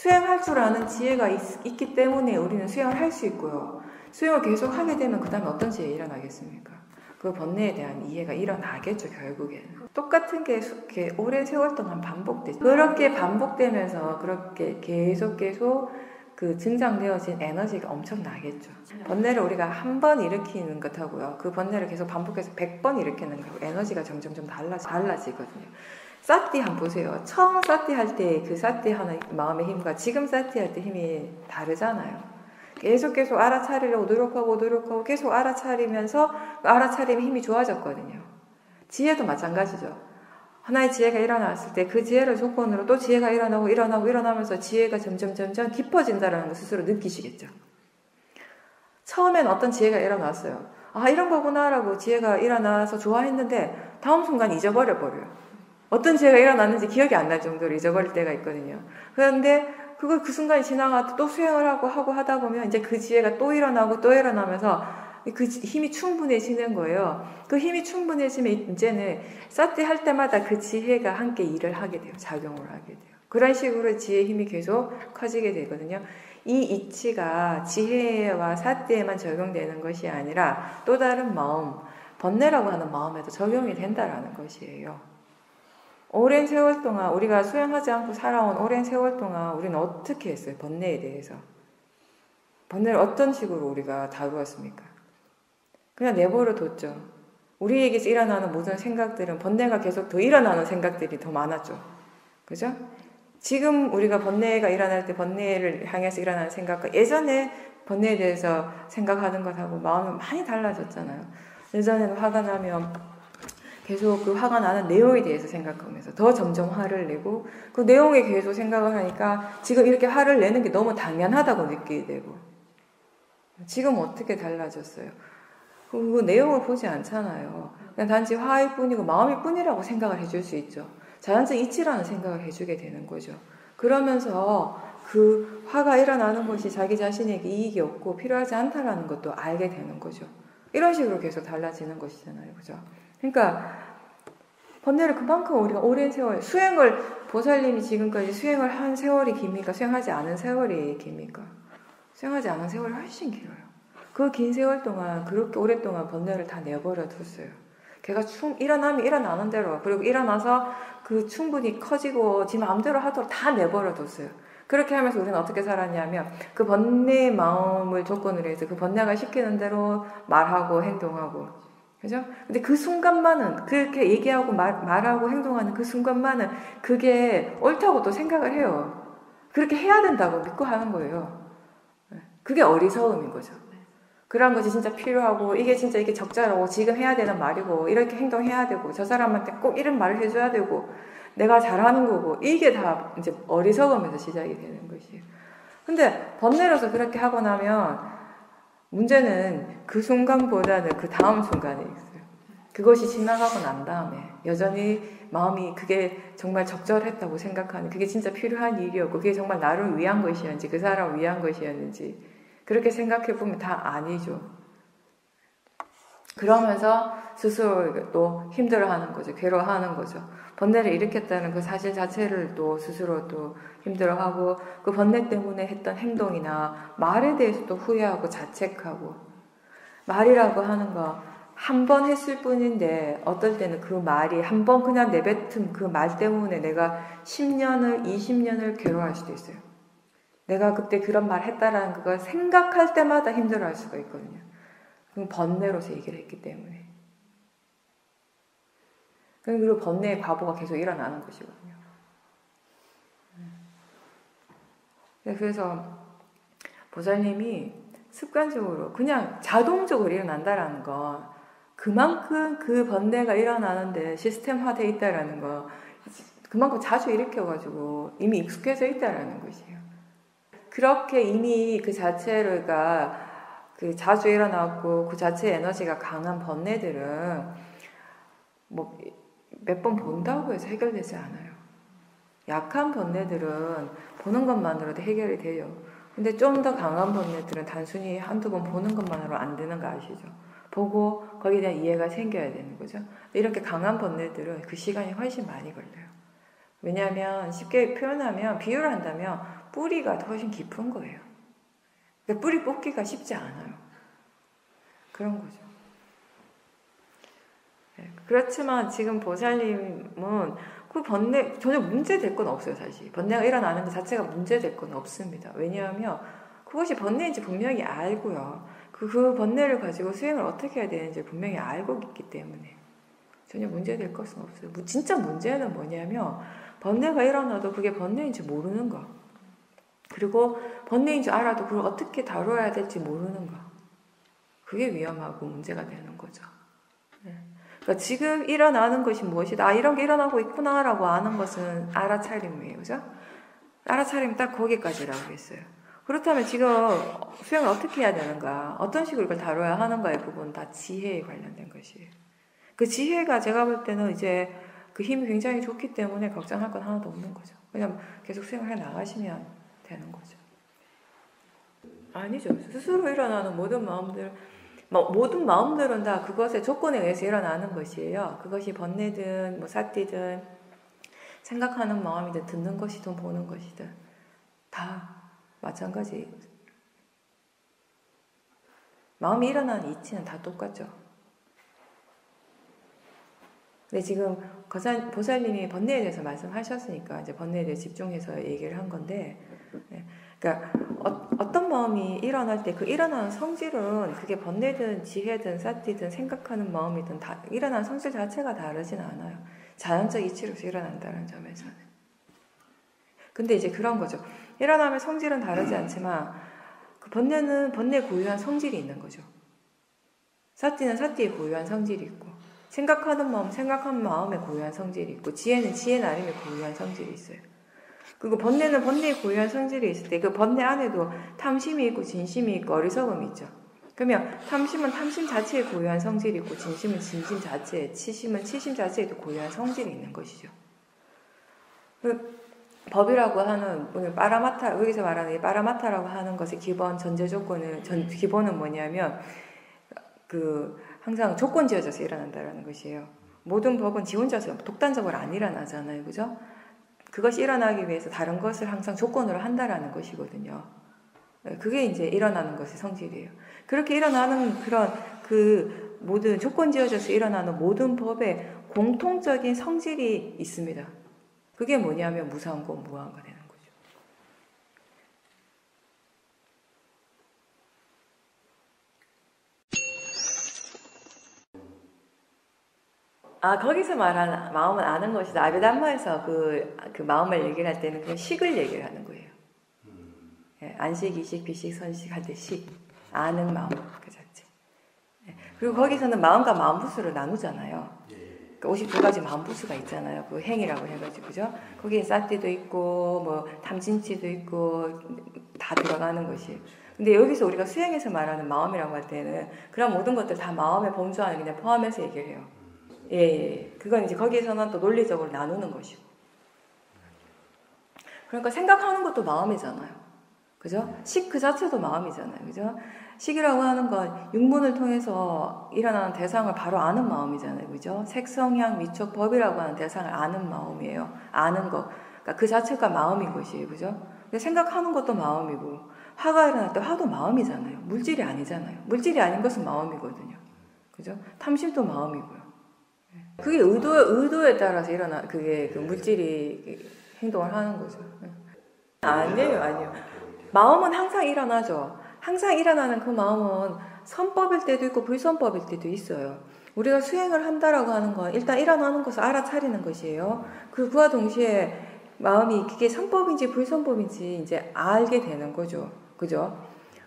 수행할 줄 아는 지혜가 있기 때문에 우리는 수행을 할 수 있고요. 수행을 계속 하게 되면 그 다음에 어떤 지혜가 일어나겠습니까? 그 번뇌에 대한 이해가 일어나겠죠, 결국에는. 똑같은 게 오랜 세월 동안 반복되죠. 그렇게 반복되면서 그렇게 계속 그 증장되어진 에너지가 엄청나겠죠. 번뇌를 우리가 한 번 일으키는 것하고요. 그 번뇌를 계속 반복해서 100번 일으키는 거고 에너지가 점점 달라지거든요. 사티 한번 보세요. 처음 사티 할 때 그 사티 하는 마음의 힘과 지금 사티 할 때 힘이 다르잖아요. 계속 알아차리려고 노력하고 계속 알아차리면서 알아차리면 힘이 좋아졌거든요. 지혜도 마찬가지죠. 하나의 지혜가 일어났을 때 그 지혜를 조건으로 또 지혜가 일어나면서 지혜가 점점 깊어진다는 걸 스스로 느끼시겠죠. 처음엔 어떤 지혜가 일어났어요. 아, 이런 거구나라고 지혜가 일어나서 좋아했는데 다음 순간 잊어버려요. 어떤 지혜가 일어났는지 기억이 안 날 정도로 잊어버릴 때가 있거든요. 그런데 그 순간이 지나가도 또 수행을 하다 보면 이제 그 지혜가 또 일어나면서 그 힘이 충분해지는 거예요. 그 힘이 충분해지면 이제는 사티 할 때마다 그 지혜가 함께 일을 하게 돼요. 작용을 하게 돼요. 그런 식으로 지혜의 힘이 계속 커지게 되거든요. 이 이치가 지혜와 사티에만 적용되는 것이 아니라 또 다른 마음, 번뇌라고 하는 마음에도 적용이 된다라는 것이에요. 오랜 세월 동안 우리가 수행하지 않고 살아온 오랜 세월 동안 우리는 어떻게 했어요? 번뇌에 대해서. 번뇌를 어떤 식으로 우리가 다루었습니까? 그냥 내버려 뒀죠. 우리에게서 일어나는 모든 생각들은 번뇌가 계속 더 일어나는 생각들이 더 많았죠. 그죠? 지금 우리가 번뇌가 일어날 때 번뇌를 향해서 일어나는 생각과 예전에 번뇌에 대해서 생각하는 것하고 마음이 많이 달라졌잖아요. 예전에는 화가 나면 계속 그 화가 나는 내용에 대해서 생각하면서 더 점점 화를 내고 그 내용에 계속 생각을 하니까 지금 이렇게 화를 내는 게 너무 당연하다고 느끼게 되고 지금 어떻게 달라졌어요? 그 내용을 보지 않잖아요. 그냥 단지 화일 뿐이고 마음일 뿐이라고 생각을 해줄 수 있죠. 자연적 이치라는 생각을 해주게 되는 거죠. 그러면서 그 화가 일어나는 것이 자기 자신에게 이익이 없고 필요하지 않다라는 것도 알게 되는 거죠. 이런 식으로 계속 달라지는 것이잖아요. 그죠? 그러니까 번뇌를 그만큼 우리가 오랜 세월 수행을 보살님이 지금까지 수행을 한 세월이 깁니까? 수행하지 않은 세월이 깁니까? 수행하지 않은 세월이 훨씬 길어요. 그 긴 세월 동안 그렇게 오랫동안 번뇌를 다 내버려 뒀어요. 걔가 일어나면 일어나는 대로 그리고 일어나서 그 충분히 커지고 지 마음대로 하도록 다 내버려 뒀어요. 그렇게 하면서 우리는 어떻게 살았냐면 그 번뇌의 마음을 조건으로 해서 그 번뇌가 시키는 대로 말하고 행동하고 그죠? 근데 그 순간만은 그렇게 얘기하고 말하고 행동하는 그 순간만은 그게 옳다고 또 생각을 해요. 그렇게 해야 된다고 믿고 하는 거예요. 그게 어리석음인 거죠. 그런 것이 진짜 필요하고 이게 진짜 이게 적절하고 지금 해야 되는 말이고 이렇게 행동해야 되고 저 사람한테 꼭 이런 말을 해줘야 되고 내가 잘하는 거고 이게 다 이제 어리석음에서 시작이 되는 것이에요. 근데 번뇌로서 그렇게 하고 나면 문제는 그 순간보다는 그 다음 순간에 있어요. 그것이 지나가고 난 다음에 여전히 마음이 그게 정말 적절했다고 생각하는 그게 진짜 필요한 일이었고 그게 정말 나를 위한 것이었는지 그 사람을 위한 것이었는지 그렇게 생각해보면 다 아니죠. 그러면서 스스로 또 힘들어하는 거죠. 괴로워하는 거죠. 번뇌를 일으켰다는 그 사실 자체를 또 스스로 또 힘들어하고 그 번뇌 때문에 했던 행동이나 말에 대해서 또 후회하고 자책하고 말이라고 하는 거 한 번 했을 뿐인데 어떨 때는 그 말이 한 번 그냥 내뱉은 그 말 때문에 내가 10년을 20년을 괴로워할 수도 있어요. 내가 그때 그런 말 했다라는 그걸 생각할 때마다 힘들어할 수가 있거든요. 그건 번뇌로서 얘기를 했기 때문에. 그리고 번뇌의 과보가 계속 일어나는 것이거든요. 그래서 보살님이 습관적으로 그냥 자동적으로 일어난다라는 거 그만큼 그 번뇌가 일어나는데 시스템화되어 있다라는 거 그만큼 자주 일으켜가지고 이미 익숙해져 있다라는 것이에요. 그렇게 이미 그 자체가 그 자주 일어나고 그 자체의 에너지가 강한 번뇌들은 뭐 몇 번 본다고 해서 해결되지 않아요. 약한 번뇌들은 보는 것만으로도 해결이 돼요. 근데 좀 더 강한 번뇌들은 단순히 한두 번 보는 것만으로 안 되는 거 아시죠? 보고 거기에 대한 이해가 생겨야 되는 거죠. 이렇게 강한 번뇌들은 그 시간이 훨씬 많이 걸려요. 왜냐하면 쉽게 표현하면 비유를 한다면 뿌리가 훨씬 깊은 거예요. 그러니까 뿌리 뽑기가 쉽지 않아요. 그런 거죠. 네. 그렇지만 지금 보살님은 그 번뇌 전혀 문제될 건 없어요. 사실 번뇌가 일어나는 것 자체가 문제될 건 없습니다. 왜냐하면 그것이 번뇌인지 분명히 알고요. 그 번뇌를 가지고 수행을 어떻게 해야 되는지 분명히 알고 있기 때문에 전혀 문제될 것은 없어요. 진짜 문제는 뭐냐면 번뇌가 일어나도 그게 번뇌인지 모르는 거. 그리고 번뇌인 줄 알아도 그걸 어떻게 다뤄야 될지 모르는 거. 그게 위험하고 문제가 되는 거죠. 네. 그러니까 지금 일어나는 것이 무엇이다. 이런 게 일어나고 있구나라고 아는 것은 알아차림이에요. 그죠? 알아차림 딱 거기까지라고 했어요. 그렇다면 지금 수행을 어떻게 해야 되는가? 어떤 식으로 이걸 다뤄야 하는가의 부분 다 지혜에 관련된 것이에요. 그 지혜가 제가 볼 때는 이제 그 힘이 굉장히 좋기 때문에 걱정할 건 하나도 없는 거죠. 그냥 계속 수행을 해 나가시면 되는 거죠. 아니죠. 스스로 일어나는 모든 마음들은 다 그것의 조건에 의해서 일어나는 것이에요. 그것이 번뇌든 뭐 사띠든 생각하는 마음이든 듣는 것이든 보는 것이든 다 마찬가지. 마음이 일어나는 이치는 다 똑같죠. 근데 지금 보살님이 번뇌에 대해서 말씀하셨으니까 이제 번뇌에 대해 집중해서 얘기를 한 건데, 그러니까 어떤 마음이 일어날 때 그 일어나는 성질은 그게 번뇌든 지혜든 사띠든 생각하는 마음이든 다 일어나는 성질 자체가 다르진 않아요. 자연적 이치로서 일어난다는 점에서는. 근데 이제 그런 거죠. 일어나면 성질은 다르지 않지만 그 번뇌는 번뇌 고유한 성질이 있는 거죠. 사띠는 사띠의 고유한 성질이 있고 생각하는 마음에 고유한 성질이 있고 지혜는 지혜 나름의 고유한 성질이 있어요. 그리고 번뇌는 번뇌의 고유한 성질이 있을 때 그 번뇌 안에도 탐심이 있고 진심이 있고 어리석음이 있죠. 그러면 탐심은 탐심 자체에 고유한 성질이 있고 진심은 진심 자체에, 치심은 치심 자체에도 고유한 성질이 있는 것이죠. 그 법이라고 하는 빠라마타, 여기서 말하는 이 빠라마타라고 하는 것의 기본 전제 조건은 기본은 뭐냐면 항상 조건 지어져서 일어난다는 것이에요. 모든 법은 지 혼자서 독단적으로 안 일어나잖아요. 그죠? 그것이 일어나기 위해서 다른 것을 항상 조건으로 한다라는 것이거든요. 그게 이제 일어나는 것의 성질이에요. 그렇게 일어나는 그 모든 조건 지어져서 일어나는 모든 법에 공통적인 성질이 있습니다. 그게 뭐냐면 무상고 무한가 되는 거죠. 거기서 말하는 마음은 아는 것이다. 아베담마에서 그 마음을 얘기를 할 때는 그냥 식을 얘기를 하는 거예요. 안식, 이식, 비식, 선식 할 때 식. 아는 마음 그 자체. 그리고 거기서는 마음과 마음부수를 나누잖아요. 그러니까 52가지 마음부수가 있잖아요. 그 행이라고 해가지고 그죠? 거기에 사띠도 있고 뭐 탐진치도 있고 다 들어가는 것이. 근데 여기서 우리가 수행에서 말하는 마음이라고 할 때는 그런 모든 것들 다 마음의 범주 안에 그냥 포함해서 얘기를 해요. 그건 이제 거기에서는 또 논리적으로 나누는 것이고. 그러니까 생각하는 것도 마음이잖아요. 그죠? 식 그 자체도 마음이잖아요. 그죠? 식이라고 하는 건 육문을 통해서 일어나는 대상을 바로 아는 마음이잖아요. 그죠? 색성향, 미촉, 법이라고 하는 대상을 아는 마음이에요. 아는 거. 그러니까 그 자체가 마음인 것이에요. 그죠? 근데 생각하는 것도 마음이고, 화가 일어날 때 화도 마음이잖아요. 물질이 아니잖아요. 물질이 아닌 것은 마음이거든요. 그죠? 탐심도 마음이고요. 그게 의도에 따라서 그게 그 물질이 행동을 하는 거죠. 아니에요. 마음은 항상 일어나죠. 항상 일어나는 그 마음은 선법일 때도 있고 불선법일 때도 있어요. 우리가 수행을 한다라고 하는 건 일단 일어나는 것을 알아차리는 것이에요. 그와 동시에 마음이 그게 선법인지 불선법인지 이제 알게 되는 거죠. 그죠?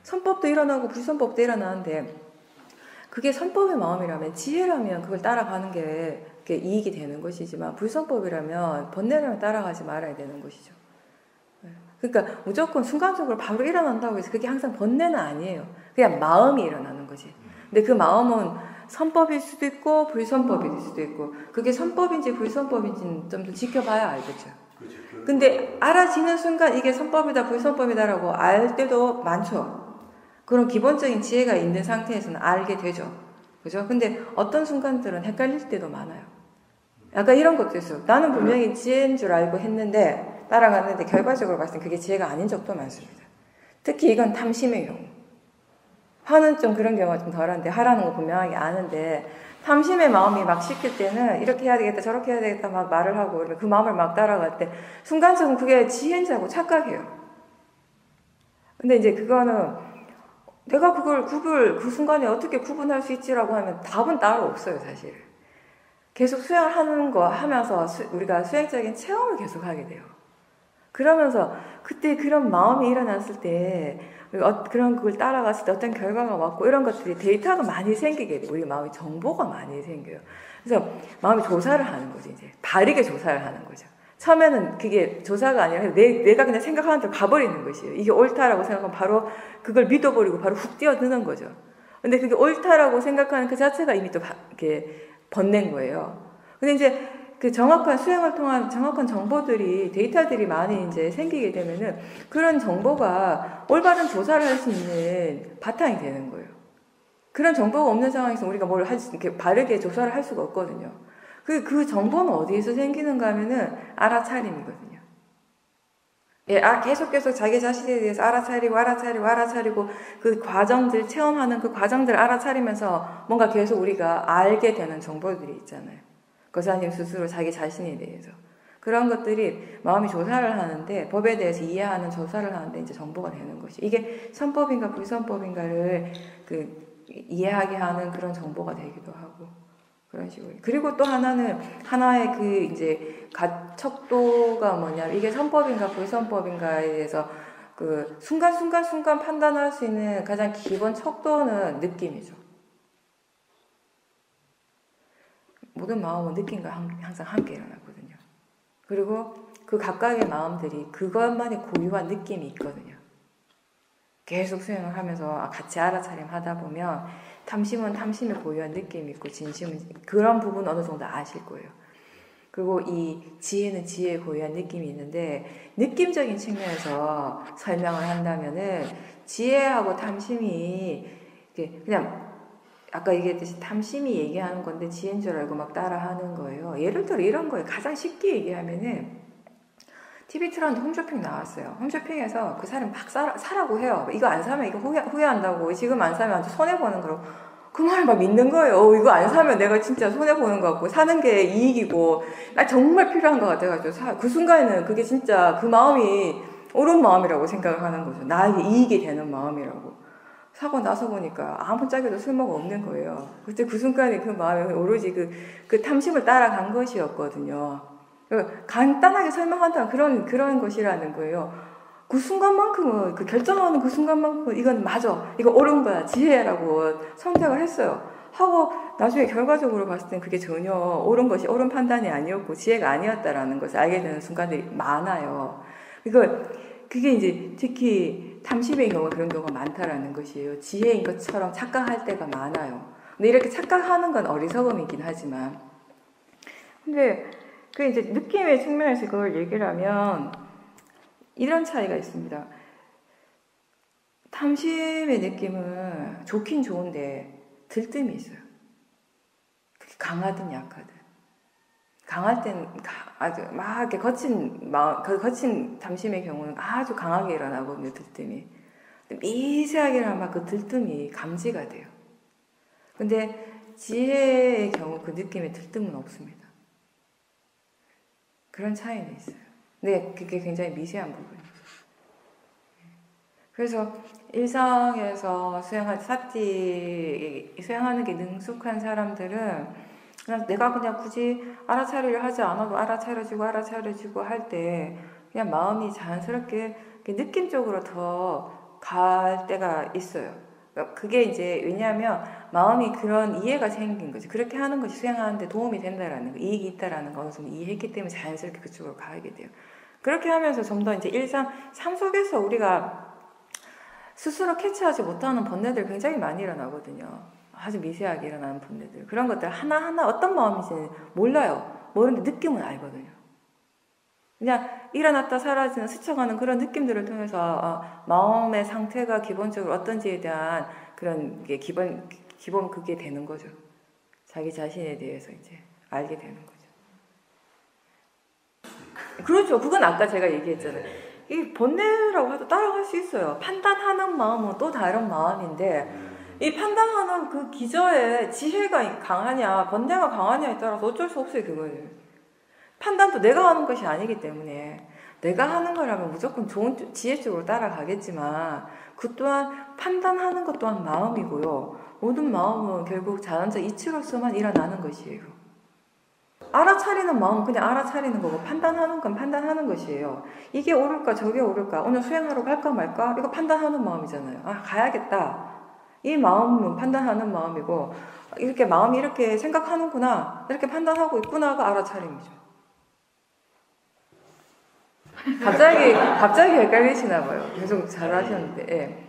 선법도 일어나고 불선법도 일어나는데 그게 선법의 마음이라면 지혜라면 그걸 따라가는 게 이익이 되는 것이지만 불선법이라면 번뇌라면 따라가지 말아야 되는 것이죠. 그러니까 무조건 순간적으로 바로 일어난다고 해서 그게 항상 번뇌는 아니에요. 그냥 마음이 일어나는 거지. 근데 그 마음은 선법일 수도 있고 불선법일 수도 있고 그게 선법인지 불선법인지는 좀 더 지켜봐야 알겠죠. 근데 알아지는 순간 이게 선법이다 불선법이다라고 알 때도 많죠. 그런 기본적인 지혜가 있는 상태에서는 알게 되죠. 그죠? 근데 어떤 순간들은 헷갈릴 때도 많아요. 약간 이런 것도 있어요. 나는 분명히 지혜인 줄 알고 했는데 따라갔는데 결과적으로 봤을 때 그게 지혜가 아닌 적도 많습니다. 특히 이건 탐심의 경우. 화는 좀 그런 경우가 좀 덜한데 하라는 거 분명하게 아는데 탐심의 마음이 막 시킬 때는 이렇게 해야 되겠다 저렇게 해야 되겠다 막 말을 하고 그 마음을 막 따라갈 때 순간적으로 그게 지혜인 줄 알고 착각해요. 근데 이제 그거는 내가 그걸 그 순간에 어떻게 구분할 수 있지라고 하면 답은 따로 없어요, 사실. 계속 수행을 하는 거 하면서 우리가 수행적인 체험을 계속 하게 돼요. 그러면서 그때 그런 마음이 일어났을 때 그런 그걸 따라갔을 때 어떤 결과가 왔고 이런 것들이 데이터가 많이 생기게 돼요. 우리 마음이 정보가 많이 생겨요. 그래서 마음이 조사를 하는 거죠. 이제 바르게 조사를 하는 거죠. 처음에는 그게 조사가 아니라 내가 그냥 생각하는 대로 가버리는 것이에요. 이게 옳다라고 생각하면 바로 그걸 믿어버리고 바로 훅 뛰어드는 거죠. 근데 그게 옳다라고 생각하는 그 자체가 이미 또 이렇게 번낸 거예요. 근데 이제 그 정확한 수행을 통한 정확한 정보들이 데이터들이 많이 이제 생기게 되면은 그런 정보가 올바른 조사를 할 수 있는 바탕이 되는 거예요. 그런 정보가 없는 상황에서 우리가 뭘 이렇게 바르게 조사를 할 수가 없거든요. 그 정보는 어디에서 생기는가 하면은 알아차림이거든요. 예, 계속 자기 자신에 대해서 알아차리고 그 과정들 체험하는 그 과정들을 알아차리면서 뭔가 계속 우리가 알게 되는 정보들이 있잖아요. 거사님 스스로 자기 자신에 대해서 그런 것들이 마음이 조사를 하는데 법에 대해서 이해하는 조사를 하는데 이제 정보가 되는 것이 이게 선법인가 불선법인가를 이해하게 하는 그런 정보가 되기도 하고 그런 식으로. 그리고 또 하나의 그 이제 척도가 뭐냐면 이게 선법인가 불선법인가에 대해서 그 순간 판단할 수 있는 가장 기본 척도는 느낌이죠. 모든 마음은 느낌과 항상 함께 일어나거든요. 그리고 그 각각의 마음들이 그것만의 고유한 느낌이 있거든요. 계속 수행을 하면서 같이 알아차림 하다 보면 탐심은 탐심의 고유한 느낌이 있고 진심은 그런 부분 어느 정도 아실 거예요. 그리고 이 지혜는 지혜의 고유한 느낌이 있는데 느낌적인 측면에서 설명을 한다면은 지혜하고 탐심이 그냥 아까 얘기했듯이 탐심이 얘기하는 건데 지혜인 줄 알고 막 따라하는 거예요. 예를 들어 이런 거예요. 가장 쉽게 얘기하면은 TV 틀었는데 홈쇼핑 나왔어요. 홈쇼핑에서 그 사람 막 사라고 해요. 이거 안 사면 이거 후회한다고. 지금 안 사면 아주 손해보는 거라고. 그 말을 막 믿는 거예요. 이거 안 사면 내가 진짜 손해보는 것 같고 사는 게 이익이고 나 정말 필요한 것 같아가지고 그 순간에는 그게 진짜 그 마음이 옳은 마음이라고 생각을 하는 거죠. 나에게 이익이 되는 마음이라고. 사고 나서 보니까 아무 짝에도 쓸모가 없는 거예요. 그때 그 순간에 그 마음이 오로지 그 탐심을 따라간 것이었거든요. 간단하게 설명한다면 그런 것이라는 거예요. 그 순간만큼은, 그 결정하는 그 순간만큼은 이건 맞아. 이거 옳은 거야. 지혜라고 선택을 했어요. 하고 나중에 결과적으로 봤을 땐 그게 전혀 옳은 판단이 아니었고 지혜가 아니었다라는 것을 알게 되는 순간들이 많아요. 그게 이제 특히 탐심의 경우가 그런 경우가 많다라는 것이에요. 지혜인 것처럼 착각할 때가 많아요. 근데 이렇게 착각하는 건 어리석음이긴 하지만 근데 그 이제 느낌의 측면에서 그걸 얘기를 하면 이런 차이가 있습니다. 탐심의 느낌은 좋긴 좋은데 들뜸이 있어요. 그게 강하든 약하든. 강할 때는 아주 막 이렇게 거친 탐심의 경우는 아주 강하게 일어나거든요, 들뜸이. 미세하게 일어나면 그 들뜸이 감지가 돼요. 근데 지혜의 경우 그 느낌의 들뜸은 없습니다. 그런 차이는 있어요. 근데 그게 굉장히 미세한 부분이죠. 그래서 일상에서 수행하는 게 능숙한 사람들은 내가 그냥 굳이 알아차리려 하지 않아도 알아차려지고 할 때 그냥 마음이 자연스럽게 느낌적으로 더 갈 때가 있어요. 그게 이제 왜냐하면 마음이 그런 이해가 생긴 거지. 그렇게 하는 것이 수행하는데 도움이 된다라는 거, 이익이 있다라는 거 어느 정도 이해했기 때문에 자연스럽게 그쪽으로 가게 돼요. 그렇게 하면서 좀 더 이제 삶 속에서 우리가 스스로 캐치하지 못하는 번뇌들 굉장히 많이 일어나거든요. 아주 미세하게 일어나는 번뇌들. 그런 것들 하나하나 어떤 마음인지는 몰라요. 모르는데 느낌은 알거든요. 그냥 일어났다 사라지는 스쳐가는 그런 느낌들을 통해서 마음의 상태가 기본적으로 어떤지에 대한 그런 게 기본 그게 되는 거죠. 자기 자신에 대해서 이제 알게 되는 거죠. 그렇죠. 그건 아까 제가 얘기했잖아요. 이 번뇌라고 해도 따라갈 수 있어요. 판단하는 마음은 또 다른 마음인데 이 판단하는 그 기저에 지혜가 강하냐 번뇌가 강하냐에 따라서 어쩔 수 없어요. 그거는 판단도 내가 하는 것이 아니기 때문에 내가 하는 거라면 무조건 좋은 지혜 쪽으로 따라가겠지만 그 또한 판단하는 것 또한 마음이고요. 모든 마음은 결국 자연적 이치로서만 일어나는 것이에요. 알아차리는 마음은 그냥 알아차리는 거고 판단하는 건 판단하는 것이에요. 이게 옳을까 저게 옳을까 오늘 수행하러 갈까 말까 이거 판단하는 마음이잖아요. 아 가야겠다. 이 마음은 판단하는 마음이고 이렇게 마음이 이렇게 생각하는구나 이렇게 판단하고 있구나가 알아차림이죠. 갑자기 헷갈리시나 봐요. 계속 잘하셨는데. 예.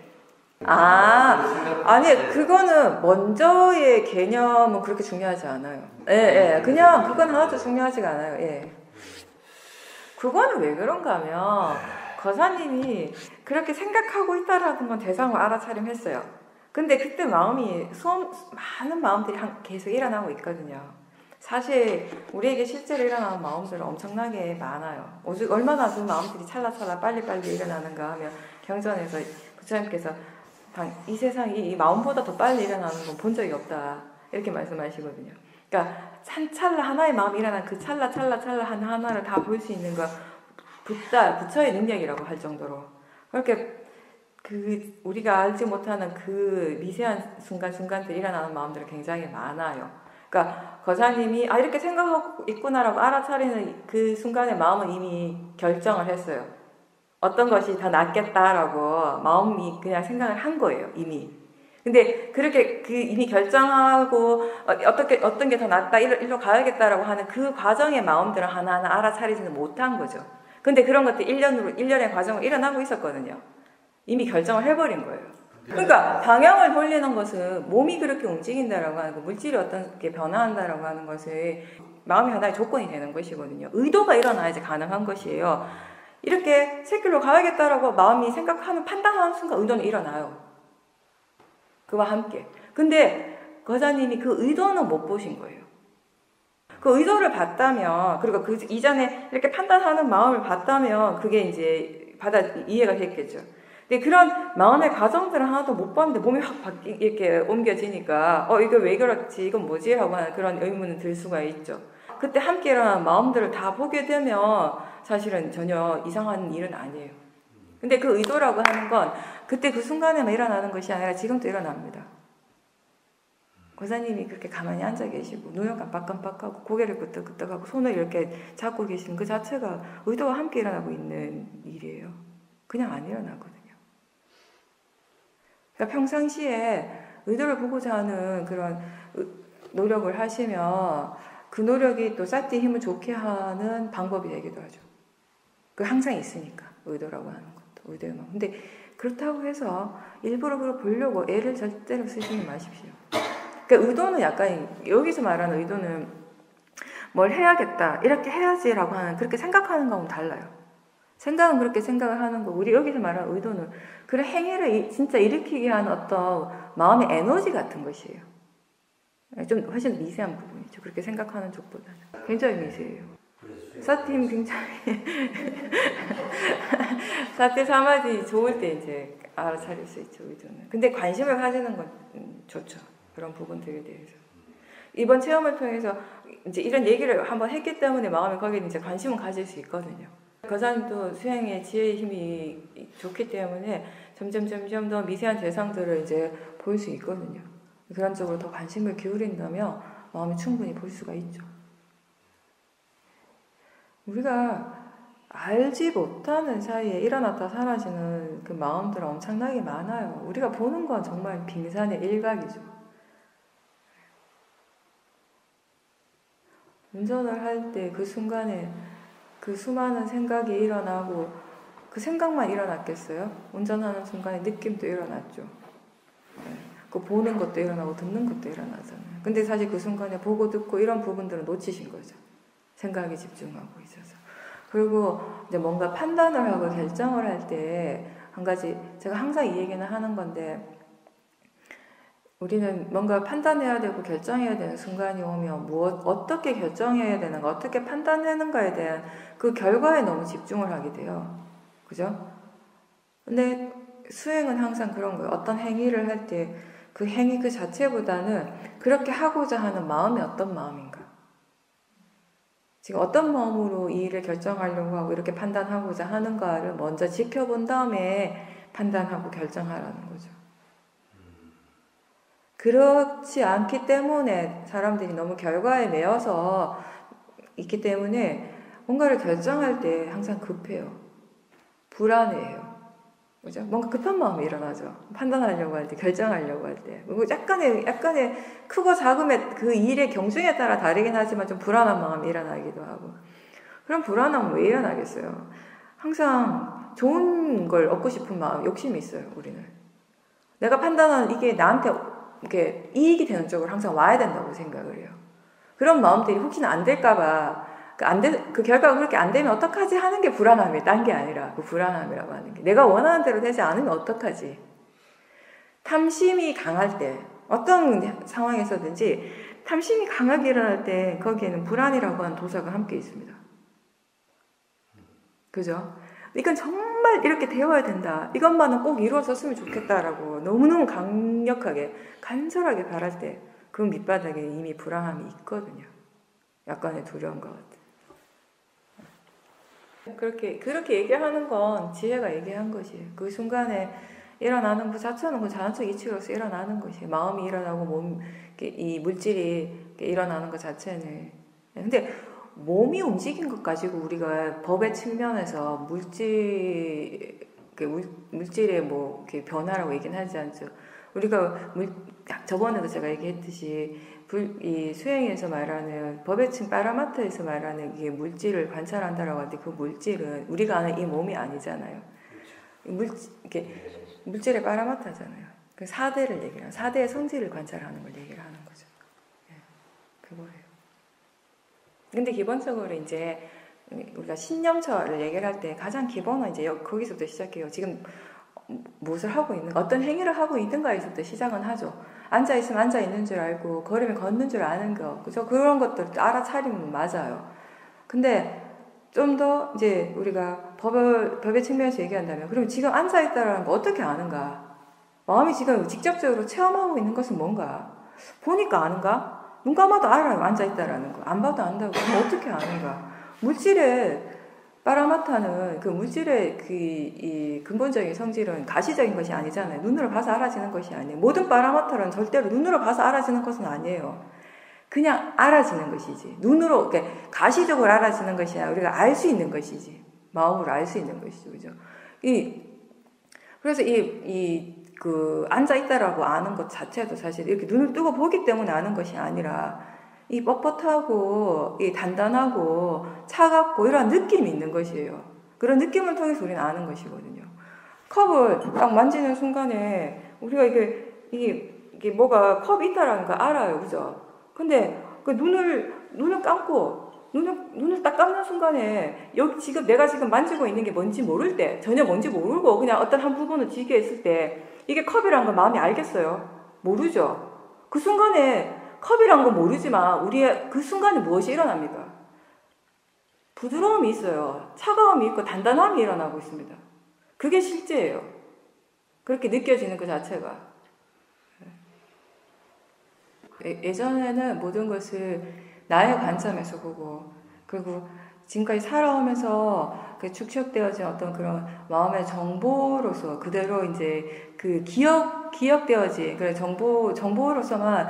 아니 그거는 먼저의 개념은 그렇게 중요하지 않아요. 예. 그냥 그건 하나도 중요하지가 않아요. 예. 그거는 왜 그런가 하면 거사님이 그렇게 생각하고 있다라는 건 대상을 알아차림했어요. 근데 그때 마음이 많은 마음들이 계속 일어나고 있거든요. 사실 우리에게 실제로 일어나는 마음들은 엄청나게 많아요. 오직 얼마나 그 마음들이 찰나찰나 빨리빨리 일어나는가 하면 경전에서 부처님께서 이 세상이 이 마음보다 더 빨리 일어나는 건 본 적이 없다 이렇게 말씀하시거든요. 그러니까 찰나 하나의 마음이 일어난 그 찰나 하나를 다 볼 수 있는 거 부처의 능력이라고 할 정도로 그렇게 우리가 알지 못하는 그 미세한 순간순간들 일어나는 마음들이 굉장히 많아요. 그러니까 거사님이 이렇게 생각하고 있구나라고 알아차리는 그 순간에 마음은 이미 결정을 했어요. 어떤 것이 더 낫겠다라고 마음이 그냥 생각을 한 거예요. 이미. 근데 그렇게 이미 결정하고 어떤 게 더 낫다 일로 가야겠다라고 하는 그 과정의 마음들을 하나하나 알아차리지는 못한 거죠. 근데 그런 것들이 1년의 과정으로 일어나고 있었거든요. 이미 결정을 해버린 거예요. 그러니까 방향을 돌리는 것은 몸이 그렇게 움직인다라고 하는 거, 물질이 어떻게 변화한다라고 하는 것은 마음의 하나의 조건이 되는 것이거든요. 의도가 일어나야지 가능한 것이에요. 이렇게 새길로 가야겠다라고 마음이 생각하는 판단하는 순간 의도는 일어나요. 그와 함께. 근데 거사님이 그 의도는 못 보신 거예요. 그 의도를 봤다면 그리고 그 이전에 이렇게 판단하는 마음을 봤다면 그게 이제 이해가 됐겠죠. 근데 그런 마음의 과정들을 하나도 못 봤는데 몸이 확 이렇게 옮겨지니까 이거 왜 그렇지 이건 뭐지? 라고 하는 그런 의문은 들 수가 있죠. 그때 함께 일어나는 마음들을 다 보게 되면 사실은 전혀 이상한 일은 아니에요. 근데 그 의도라고 하는 건 그때 그 순간에만 일어나는 것이 아니라 지금도 일어납니다. 고사님이 그렇게 가만히 앉아 계시고 눈을 깜빡깜빡하고 고개를 끄덕끄덕하고 손을 이렇게 잡고 계시는 그 자체가 의도와 함께 일어나고 있는 일이에요. 그냥 안 일어나거든요. 그러니까 평상시에 의도를 보고자 하는 그런 노력을 하시면 그 노력이 또 사띠 힘을 좋게 하는 방법이 되기도 하죠. 그 항상 있으니까 의도라고 하는 것도 의도에만. 근데 그렇다고 해서 일부러 그걸 보려고 애를 절대로 쓰지 마십시오. 그러니까 의도는 약간 여기서 말하는 의도는 뭘 해야겠다 이렇게 해야지라고 하는 그렇게 생각하는 거하고는 달라요. 생각은 그렇게 생각을 하는 거고 우리 여기서 말하는 의도는 그런 행위를 진짜 일으키게 하는 어떤 마음의 에너지 같은 것이에요. 좀 훨씬 미세한 부분이죠. 그렇게 생각하는 쪽보다는 굉장히 미세해요. 사팀 굉장히 사티 사마지 좋을 때 이제 알아차릴 수 있죠. 의도는. 근데 관심을 가지는 건 좋죠. 그런 부분들에 대해서. 이번 체험을 통해서 이제 이런 얘기를 한번 했기 때문에 마음에 거기에 이제 관심을 가질 수 있거든요. 거사님도 수행의 지혜의 힘이 좋기 때문에 점점 더 미세한 대상들을 이제 볼 수 있거든요. 그런 쪽으로 더 관심을 기울인다면 마음이 충분히 볼 수가 있죠. 우리가 알지 못하는 사이에 일어났다 사라지는 그 마음들은 엄청나게 많아요. 우리가 보는 건 정말 빙산의 일각이죠. 운전을 할 때 그 순간에 그 수많은 생각이 일어나고 그 생각만 일어났겠어요? 운전하는 순간에 느낌도 일어났죠. 그 보는 것도 일어나고 듣는 것도 일어나잖아요. 근데 사실 그 순간에 보고 듣고 이런 부분들은 놓치신 거죠. 생각에 집중하고 있어서. 그리고 이제 뭔가 판단을 하고 결정을 할 때 한 가지 제가 항상 이 얘기는 하는 건데 우리는 뭔가 판단해야 되고 결정해야 되는 순간이 오면 어떻게 결정해야 되는가, 어떻게 판단하는가에 대한 그 결과에 너무 집중을 하게 돼요. 그죠? 근데 수행은 항상 그런 거예요. 어떤 행위를 할 때 그 행위 그 자체보다는 그렇게 하고자 하는 마음이 어떤 마음인가. 지금 어떤 마음으로 이 일을 결정하려고 하고 이렇게 판단하고자 하는가를 먼저 지켜본 다음에 판단하고 결정하라는 거죠. 그렇지 않기 때문에 사람들이 너무 결과에 매여서 있기 때문에 뭔가를 결정할 때 항상 급해요. 불안해해요. 그죠? 뭔가 급한 마음이 일어나죠. 판단하려고 할 때, 결정하려고 할 때. 그리고 약간의 크고 작음의 그 일의 경중에 따라 다르긴 하지만 좀 불안한 마음이 일어나기도 하고. 그럼 불안함은 왜 일어나겠어요? 항상 좋은 걸 얻고 싶은 마음, 욕심이 있어요, 우리는. 내가 판단하는 이게 나한테 이렇게 이익이 되는 쪽으로 항상 와야 된다고 생각을 해요. 그런 마음들이 혹시나 안 될까봐 그 결과가 그렇게 안 되면 어떡하지 하는 게 불안함이에요. 딴 게 아니라 그 불안함이라고 하는 게. 내가 원하는 대로 되지 않으면 어떡하지? 탐심이 강할 때 어떤 상황에서든지 탐심이 강하게 일어날 때 거기에는 불안이라고 하는 도사가 함께 있습니다. 그죠? 이건 정말 이렇게 되어야 된다. 이것만은 꼭 이루어졌으면 좋겠다라고 너무너무 강력하게 간절하게 바랄 때 그 밑바닥에 이미 불안함이 있거든요. 약간의 두려움과 같은. 그렇게 얘기하는 건 지혜가 얘기한 것이에요. 그 순간에 일어나는 그 자체는 그 자연적 이치로서 일어나는 것이에요. 마음이 일어나고 이 물질이 일어나는 것 자체는. 근데 몸이 움직인 것 가지고 우리가 법의 측면에서 물질의 뭐 변화라고 얘기는 하지 않죠. 우리가 저번에도 제가 얘기했듯이 이 수행에서 말하는 법의 층 파라마타에서 말하는 이게 물질을 관찰한다라고 하는데 그 물질은 우리가 아는 이 몸이 아니잖아요. 물질의 파라마타잖아요. 그 사대를 얘기해요. 사대의 성질을 관찰하는 걸 얘기를 하는 거죠. 네, 그거예요. 근데 기본적으로 이제 우리가 신념처를 얘기를 할 때 가장 기본은 이제 거기서부터 시작해요. 지금 무엇을 하고 있는가, 어떤 행위를 하고 있는가에서부터 시작은 하죠. 앉아있으면 앉아있는 줄 알고, 걸으면 걷는 줄 아는 거, 그죠? 그런 것들 알아차리면 맞아요. 근데 좀 더 이제 우리가 법의 측면에서 얘기한다면, 그럼 지금 앉아있다라는 거 어떻게 아는가? 마음이 지금 직접적으로 체험하고 있는 것은 뭔가? 보니까 아는가? 눈 감아도 알아요, 앉아있다라는 거. 안 봐도 안다고. 그럼 어떻게 아는가? 물질의 파라마타는 그 물질의 이 근본적인 성질은 가시적인 것이 아니잖아요. 눈으로 봐서 알아지는 것이 아니에요. 모든 파라마타는 절대로 눈으로 봐서 알아지는 것은 아니에요. 그냥 알아지는 것이지. 눈으로, 그러니까 가시적으로 알아지는 것이 아니라 우리가 알 수 있는 것이지. 마음으로 알 수 있는 것이죠. 그죠? 그래서 앉아있다라고 아는 것 자체도 사실 이렇게 눈을 뜨고 보기 때문에 아는 것이 아니라 이 뻣뻣하고, 이 단단하고, 차갑고, 이런 느낌이 있는 것이에요. 그런 느낌을 통해서 우리는 아는 것이거든요. 컵을 딱 만지는 순간에, 우리가 이게 뭐가 컵이 있다라는 거 알아요. 그죠? 근데, 그 눈을 감고, 눈을 딱 감는 순간에, 지금 내가 지금 만지고 있는 게 뭔지 모를 때, 전혀 뭔지 모르고, 그냥 어떤 한 부분을 쥐게 했을 때, 이게 컵이라는 걸 마음이 알겠어요? 모르죠? 그 순간에, 컵이란 건 모르지만 우리의 그 순간에 무엇이 일어납니까? 부드러움이 있어요. 차가움이 있고 단단함이 일어나고 있습니다. 그게 실제예요. 그렇게 느껴지는 그 자체가. 예전에는 모든 것을 나의 관점에서 보고 그리고 지금까지 살아오면서 그 축적되어진 어떤 그런 마음의 정보로서 그대로 이제 그 기억되어진 그래 정보로서만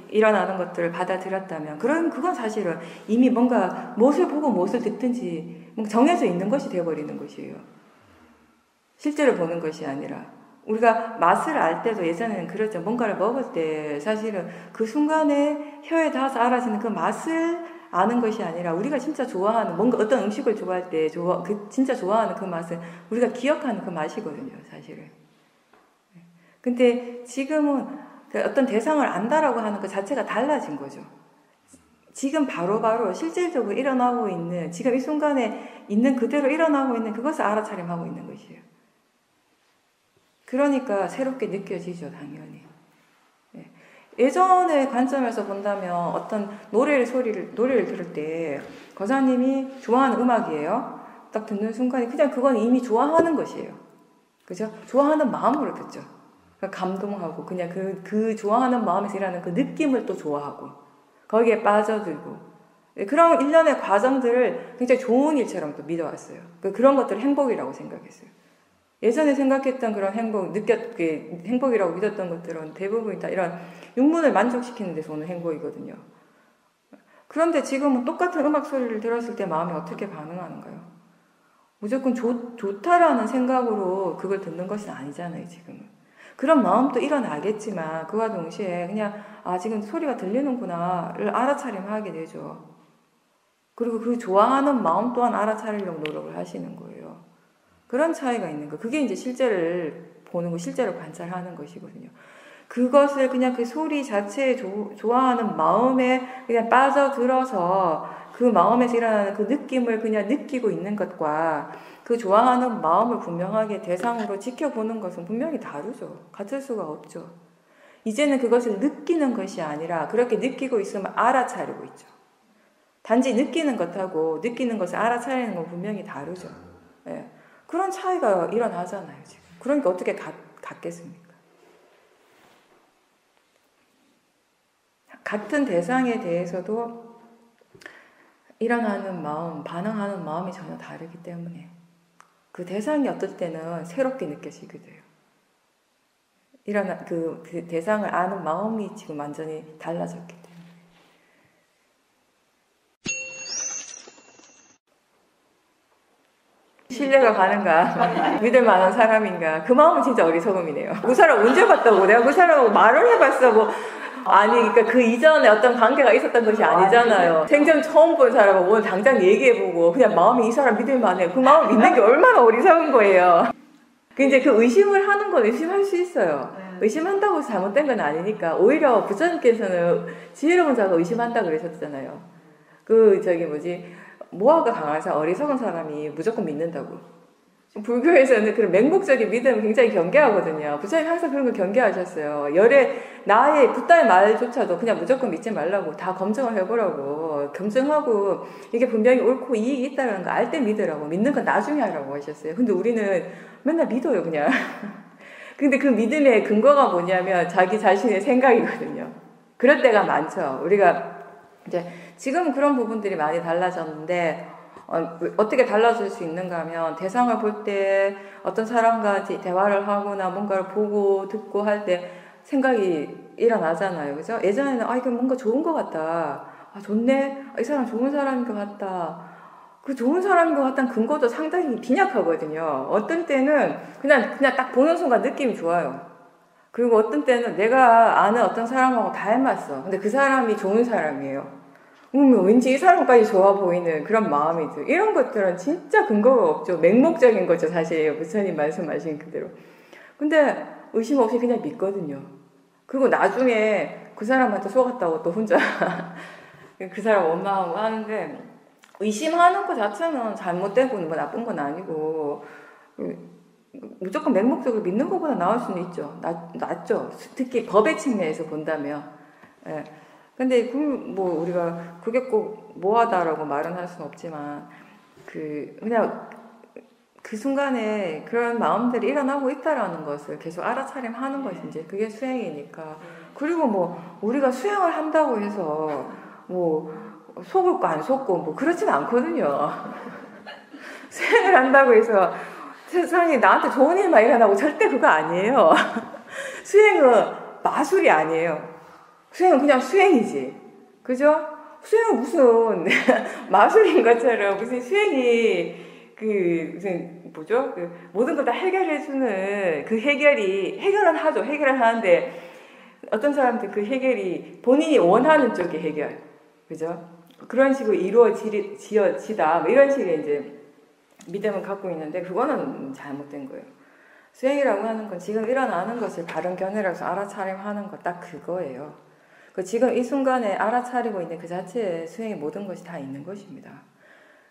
일어나는 것들을 받아들였다면 그건 사실은 이미 뭔가 무엇을 보고 무엇을 듣든지 뭔가 정해져 있는 것이 되어버리는 것이에요. 실제로 보는 것이 아니라 우리가 맛을 알 때도 예전에는 그랬죠. 뭔가를 먹을 때 사실은 그 순간에 혀에 닿아서 알아지는 그 맛을 아는 것이 아니라 우리가 진짜 좋아하는 뭔가 어떤 음식을 좋아할 때 진짜 좋아하는 그 맛은 우리가 기억하는 그 맛이거든요, 사실은. 근데 지금은 어떤 대상을 안다라고 하는 것 자체가 달라진 거죠. 지금 바로바로 실질적으로 일어나고 있는 지금 이 순간에 있는 그대로 일어나고 있는 그것을 알아차림하고 있는 것이에요. 그러니까 새롭게 느껴지죠, 당연히. 예전의 관점에서 본다면 어떤 노래를 들을 때 거사님이 좋아하는 음악이에요. 딱 듣는 순간에 그냥 그건 이미 좋아하는 것이에요. 그죠? 좋아하는 마음으로 듣죠. 감동하고 그냥 그 좋아하는 마음에서 일하는 그 느낌을 또 좋아하고 거기에 빠져들고 그런 일련의 과정들을 굉장히 좋은 일처럼 또 믿어왔어요. 그런 것들을 행복이라고 생각했어요. 예전에 생각했던 그런 행복이라고 믿었던 것들은 대부분 다 이런 육문을 만족시키는 데서 오는 행복이거든요. 그런데 지금은 똑같은 음악 소리를 들었을 때 마음이 어떻게 반응하는가요? 무조건 좋다라는 생각으로 그걸 듣는 것은 아니잖아요, 지금은. 그런 마음도 일어나겠지만 그와 동시에 그냥 지금 소리가 들리는구나를 알아차림하게 되죠. 그리고 그 좋아하는 마음 또한 알아차리려고 노력을 하시는 거예요. 그런 차이가 있는 거. 그게 이제 실제를 보는 거, 실제로 관찰하는 것이거든요. 그것을 그냥 그 소리 자체에 좋아하는 마음에 그냥 빠져들어서 그 마음에서 일어나는 그 느낌을 그냥 느끼고 있는 것과 그 좋아하는 마음을 분명하게 대상으로 지켜보는 것은 분명히 다르죠. 같을 수가 없죠. 이제는 그것을 느끼는 것이 아니라 그렇게 느끼고 있으면 알아차리고 있죠. 단지 느끼는 것하고 느끼는 것을 알아차리는 건 분명히 다르죠. 예. 그런 차이가 일어나잖아요, 지금. 그러니까 어떻게 같겠습니까? 같은 대상에 대해서도 일어나는 마음, 반응하는 마음이 전혀 다르기 때문에 그 대상이 어떨 때는 새롭게 느껴지게 돼요. 그 대상을 아는 마음이 지금 완전히 달라졌기 때문에. 신뢰가 가는가, 믿을 만한 사람인가, 그 마음은 진짜 어리석음이네요. 그 사람 언제 봤다고? 내가 그 사람하고 말을 해봤어, 뭐. 아니, 그러니까 그 이전에 어떤 관계가 있었던 것이 아니잖아요. 생전 처음 본 사람하고 오늘 당장 얘기해보고 그냥 마음이 이 사람 믿을 만해. 그 마음을 믿는 게 얼마나 어리석은 거예요. 이제 그 의심을 하는 건 의심할 수 있어요. 의심한다고 해서 잘못된 건 아니니까. 오히려 부처님께서는 지혜로운 자가 의심한다 그러셨잖아요. 모아가 강한 사람, 어리석은 사람이 무조건 믿는다고. 불교에서는 그런 맹목적인 믿음을 굉장히 경계하거든요. 부처님 항상 그런 걸 경계하셨어요. 나의 붓다의 말조차도 그냥 무조건 믿지 말라고 다 검증을 해보라고. 검증하고 이게 분명히 옳고 이익이 있다는 거 알 때 믿으라고. 믿는 건 나중에 하라고 하셨어요. 근데 우리는 맨날 믿어요, 그냥. 근데 그 믿음의 근거가 뭐냐면 자기 자신의 생각이거든요. 그럴 때가 많죠. 우리가 이제 지금은 그런 부분들이 많이 달라졌는데 어떻게 달라질 수 있는가 하면 대상을 볼 때 어떤 사람과 대화를 하거나 뭔가를 보고 듣고 할 때 생각이 일어나잖아요. 그죠? 예전에는 이거 뭔가 좋은 것 같다. 좋네. 이 사람 좋은 사람인 것 같다. 그 좋은 사람인 것 같다는 근거도 상당히 빈약하거든요. 어떤 때는 그냥 딱 보는 순간 느낌이 좋아요. 그리고 어떤 때는 내가 아는 어떤 사람하고 닮았어. 근데 그 사람이 좋은 사람이에요. 왠지 이 사람까지 좋아 보이는 그런 마음이 들어요. 이런 것들은 진짜 근거가 없죠. 맹목적인 거죠, 사실. 부처님 말씀하신 그대로. 근데 의심 없이 그냥 믿거든요. 그리고 나중에 그 사람한테 속았다고 또 혼자 그 사람 원망하고 하는데 의심하는 것 자체는 잘못되고 뭐 나쁜 건 아니고 무조건 맹목적으로 믿는 것보다 나을 수는 있죠. 낫죠. 특히 법의 측면에서 본다면. 예. 근데 우리가 그게 꼭 뭐하다라고 말은 할 수는 없지만 그냥 그 순간에 그런 마음들이 일어나고 있다라는 것을 계속 알아차림하는 것이 이제 그게 수행이니까. 그리고 우리가 수행을 한다고 해서 속을 거 안 속고 그렇진 않거든요. 수행을 한다고 해서 세상에 나한테 좋은 일만 일어나고 절대 그거 아니에요. 수행은 마술이 아니에요. 수행은 그냥 수행이지. 그죠? 수행은 무슨 마술인 것처럼 무슨 수행이 모든 걸 다 해결해주는 해결은 하죠. 해결을 하는데 어떤 사람들 그 해결이 본인이 원하는 쪽의 해결. 그죠? 그런 식으로 이루어지다. 이런 식의 이제 믿음을 갖고 있는데 그거는 잘못된 거예요. 수행이라고 하는 건 지금 일어나는 것을 바른 견해라서 알아차림하는 거 딱 그거예요. 지금 이 순간에 알아차리고 있는 그 자체에 수행의 모든 것이 다 있는 것입니다.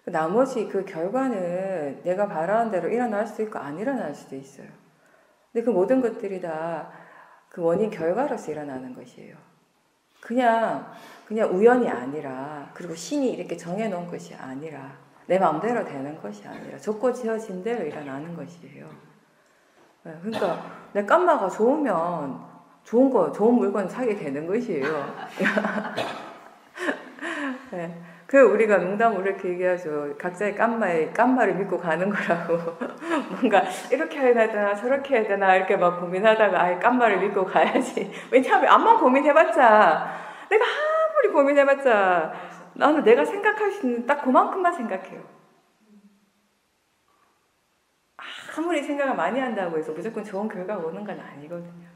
나머지 그 결과는 내가 바라는 대로 일어날 수도 있고 안 일어날 수도 있어요. 근데 그 모든 것들이 다 그 원인 결과로서 일어나는 것이에요. 그냥 우연이 아니라, 그리고 신이 이렇게 정해놓은 것이 아니라, 내 마음대로 되는 것이 아니라 줬고 지어진 대로 일어나는 것이에요. 그러니까 내 깜마가 좋으면 좋은 물건 사게 되는 것이에요. 네. 그 우리가 농담으로 이렇게 얘기하죠. 각자의 깜마를 믿고 가는 거라고. 뭔가 이렇게 해야 되나 저렇게 해야 되나 이렇게 막 고민하다가 아예 깜마를 믿고 가야지. 왜냐하면 암만 고민해봤자, 내가 아무리 고민해봤자 나는 내가 생각할 수 있는 딱 그만큼만 생각해요. 아무리 생각을 많이 한다고 해서 무조건 좋은 결과가 오는 건 아니거든요.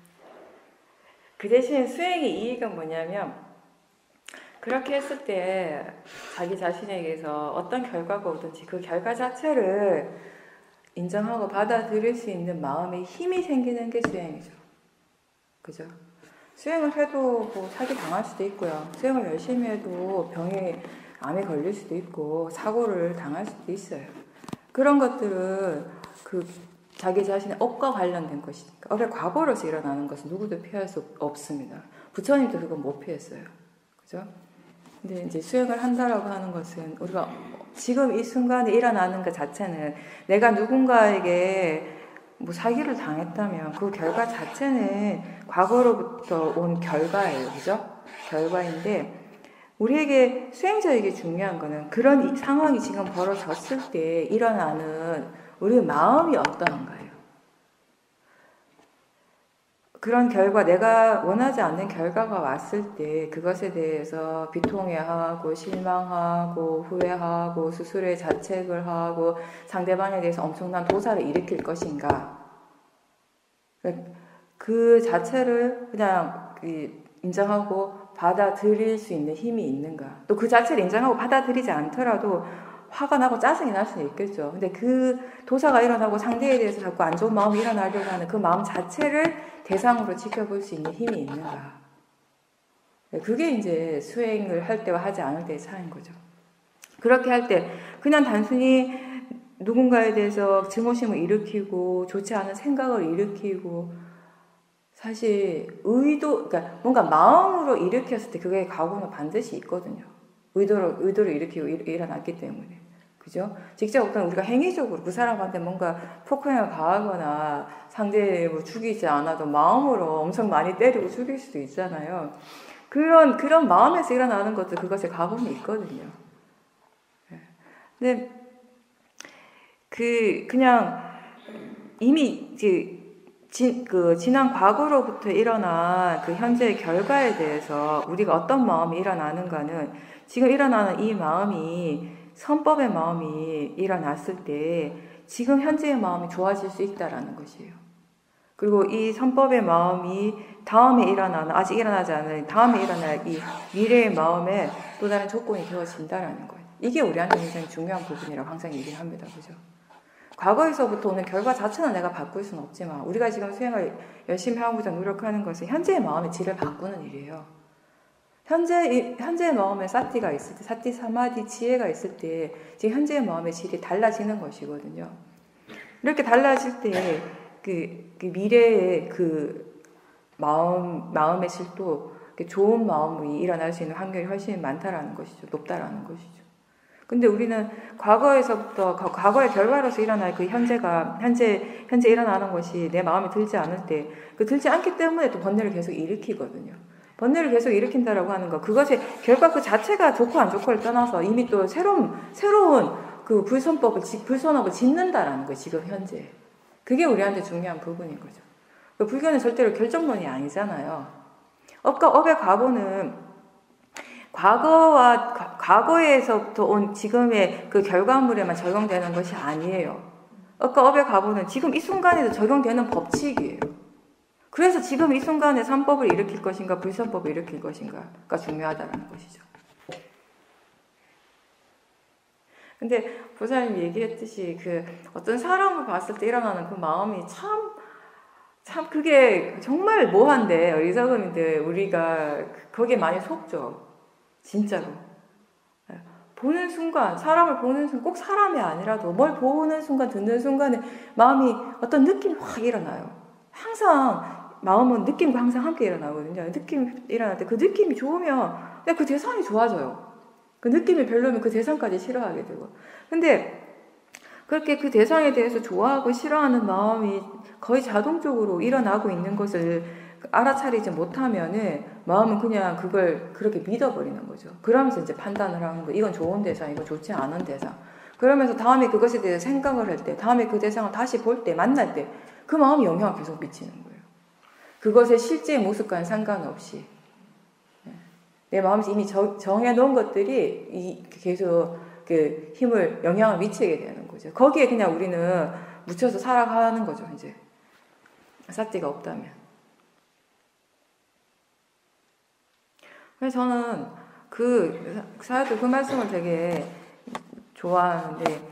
그 대신 수행의 이익은 뭐냐면, 그렇게 했을 때 자기 자신에게서 어떤 결과가 오든지 그 결과 자체를 인정하고 받아들일 수 있는 마음의 힘이 생기는 게 수행이죠. 그죠? 수행을 해도 뭐 사기 당할 수도 있고요. 수행을 열심히 해도 암에 걸릴 수도 있고 사고를 당할 수도 있어요. 그런 것들은 그 자기 자신의 업과 관련된 것이니까. 업의 과거로서 일어나는 것은 누구도 피할 수 없습니다. 부처님도 그건 못 피했어요. 그죠? 근데 이제 수행을 한다라고 하는 것은 우리가 지금 이 순간에 일어나는 것 자체는 내가 누군가에게 뭐 사기를 당했다면 그 결과 자체는 과거로부터 온 결과예요. 그죠? 결과인데, 우리에게 수행자에게 중요한 거는 그런 상황이 지금 벌어졌을 때 일어나는 우리의 마음이 어떠한가요? 그런 결과, 내가 원하지 않는 결과가 왔을 때 그것에 대해서 비통해하고 실망하고 후회하고 스스로의 자책을 하고 상대방에 대해서 엄청난 도사를 일으킬 것인가? 그 자체를 그냥 인정하고 받아들일 수 있는 힘이 있는가? 또 그 자체를 인정하고 받아들이지 않더라도 화가 나고 짜증이 날 수는 있겠죠. 근데 그 도사가 일어나고 상대에 대해서 자꾸 안 좋은 마음이 일어나려고 하는 그 마음 자체를 대상으로 지켜볼 수 있는 힘이 있는가. 그게 이제 수행을 할 때와 하지 않을 때의 차이인 거죠. 그렇게 할 때 그냥 단순히 누군가에 대해서 증오심을 일으키고 좋지 않은 생각을 일으키고, 사실 그러니까 뭔가 마음으로 일으켰을 때 그게 각오는 반드시 있거든요. 의도를 일으키고 일어났기 때문에. 그죠? 직접 어떤 우리가 행위적으로 그 사람한테 뭔가 폭행을 가하거나 상대를 뭐 죽이지 않아도 마음으로 엄청 많이 때리고 죽일 수도 있잖아요. 그런 마음에서 일어나는 것도 그것에 각오는 있거든요. 근데 그냥 이미 지난 과거로부터 일어난 그 현재의 결과에 대해서 우리가 어떤 마음이 일어나는가는, 지금 일어나는 이 마음이 선법의 마음이 일어났을 때 지금 현재의 마음이 좋아질 수 있다라는 것이에요. 그리고 이 선법의 마음이 다음에 일어나는, 아직 일어나지 않은 다음에 일어날 이 미래의 마음에 또 다른 조건이 되어진다라는 거예요. 이게 우리한테 굉장히 중요한 부분이라고 항상 얘기를 합니다. 그죠? 과거에서부터 오는 결과 자체는 내가 바꿀 수는 없지만 우리가 지금 수행을 열심히 하고자 노력하는 것은 현재의 마음의 질을 바꾸는 일이에요. 현재의 마음에 사티가 있을 때, 사티, 사마디, 지혜가 있을 때 지금 현재의 마음의 질이 달라지는 것이거든요. 이렇게 달라질 때 그 미래의 그 마음의 질도 좋은 마음이 일어날 수 있는 확률이 훨씬 많다라는 것이죠. 높다라는 것이죠. 근데 우리는 과거에서부터 과거의 결과로서 일어날 그 현재 일어나는 것이 내 마음에 들지 않을 때, 들지 않기 때문에 또 번뇌를 계속 일으키거든요. 번뇌를 계속 일으킨다라고 하는 거, 그것의 결과 그 자체가 좋고 안 좋고를 떠나서 이미 또 새로운 그 불선업을 짓는다라는 거예요. 지금 현재. 그게 우리한테 중요한 부분인 거죠. 불교는 절대로 결정론이 아니잖아요. 업과 업의 과거는 과거에서부터 온 지금의 그 결과물에만 적용되는 것이 아니에요. 업과 업의 과거는 지금 이 순간에도 적용되는 법칙이에요. 그래서 지금 이 순간에 선법을 일으킬 것인가 불선법을 일으킬 것인가가 중요하다는 것이죠. 근데 보살님이 얘기했듯이 어떤 사람을 봤을 때 일어나는 그 마음이 참 그게 정말 모호한데, 어리석음인데 우리가 거기에 많이 속죠. 진짜로. 보는 순간, 사람을 보는 순간, 꼭 사람이 아니라도 뭘 보는 순간, 듣는 순간에 마음이 어떤 느낌이 확 일어나요. 항상 마음은 느낌과 항상 함께 일어나거든요. 느낌이 일어날 때 그 느낌이 좋으면 그냥 그 대상이 좋아져요. 그 느낌이 별로면 그 대상까지 싫어하게 되고. 근데 그렇게 그 대상에 대해서 좋아하고 싫어하는 마음이 거의 자동적으로 일어나고 있는 것을 알아차리지 못하면은 마음은 그냥 그걸 그렇게 믿어버리는 거죠. 그러면서 이제 판단을 하는 거예요. 이건 좋은 대상, 이건 좋지 않은 대상. 그러면서 다음에 그것에 대해서 생각을 할 때, 다음에 그 대상을 다시 볼 때, 만날 때, 그 마음이 영향을 계속 미치는 거예요. 그것의 실제 모습과는 상관없이. 내 마음에서 이미 정해놓은 것들이 계속 그 힘을, 영향을 미치게 되는 거죠. 거기에 그냥 우리는 묻혀서 살아가는 거죠, 이제. 삿대가 없다면. 그래서 저는 사도 그 말씀을 되게 좋아하는데,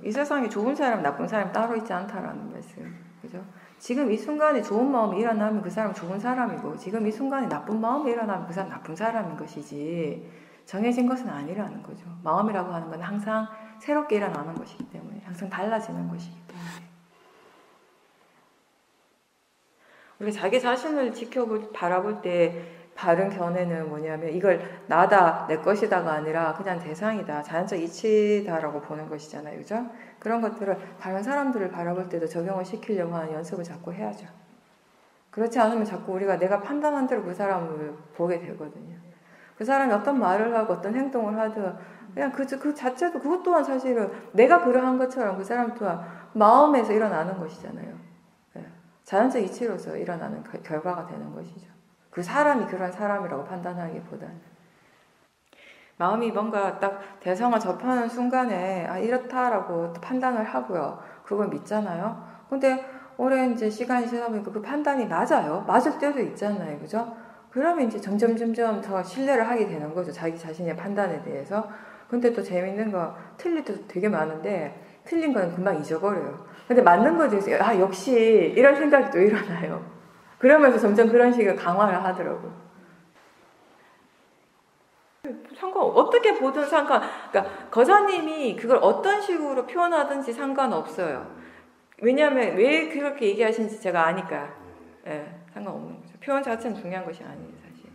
이 세상에 좋은 사람, 나쁜 사람 따로 있지 않다라는 말씀. 그죠? 지금 이 순간에 좋은 마음이 일어나면 그 사람은 좋은 사람이고, 지금 이 순간에 나쁜 마음이 일어나면 그 사람은 나쁜 사람인 것이지, 정해진 것은 아니라는 거죠. 마음이라고 하는 건 항상 새롭게 일어나는 것이기 때문에, 항상 달라지는 것이기 때문에. 우리가 자기 자신을 바라볼 때 바른 견해는 뭐냐면 이걸 나다, 내 것이다가 아니라 그냥 대상이다, 자연적 이치다라고 보는 것이잖아요. 그죠? 그런 것들을 다른 사람들을 바라볼 때도 적용을 시키려고 하는 연습을 자꾸 해야죠. 그렇지 않으면 자꾸 우리가 내가 판단한 대로 그 사람을 보게 되거든요. 그 사람이 어떤 말을 하고 어떤 행동을 하든 그냥 그 자체도 그것 또한 사실은 내가 그러한 것처럼 그 사람 또한 마음에서 일어나는 것이잖아요. 네. 자연적 이치로서 일어나는 결과가 되는 것이죠. 그 사람이 그런 사람이라고 판단하기보다는 마음이 뭔가 딱 대상을 접하는 순간에 이렇다라고 판단을 하고요. 그걸 믿잖아요. 근데 오랜 이제 시간이 지나 보니까 그 판단이 맞아요. 맞을 때도 있잖아요. 그죠? 그러면 이제 점점 더 신뢰를 하게 되는 거죠. 자기 자신의 판단에 대해서. 근데 또 재밌는 거 틀릴 때도 되게 많은데 틀린 거는 금방 잊어버려요. 근데 맞는 거에 대해서 역시 이런 생각이 또 일어나요. 그러면서 점점 그런 식으로 강화를 하더라고요. 어떻게 보든 그러니까 거사님이 그걸 어떤 식으로 표현하든지 상관없어요. 왜냐하면 왜 그렇게 얘기하시는지 제가 아니까. 예, 상관없는 거죠. 표현 자체는 중요한 것이 아니에요, 사실.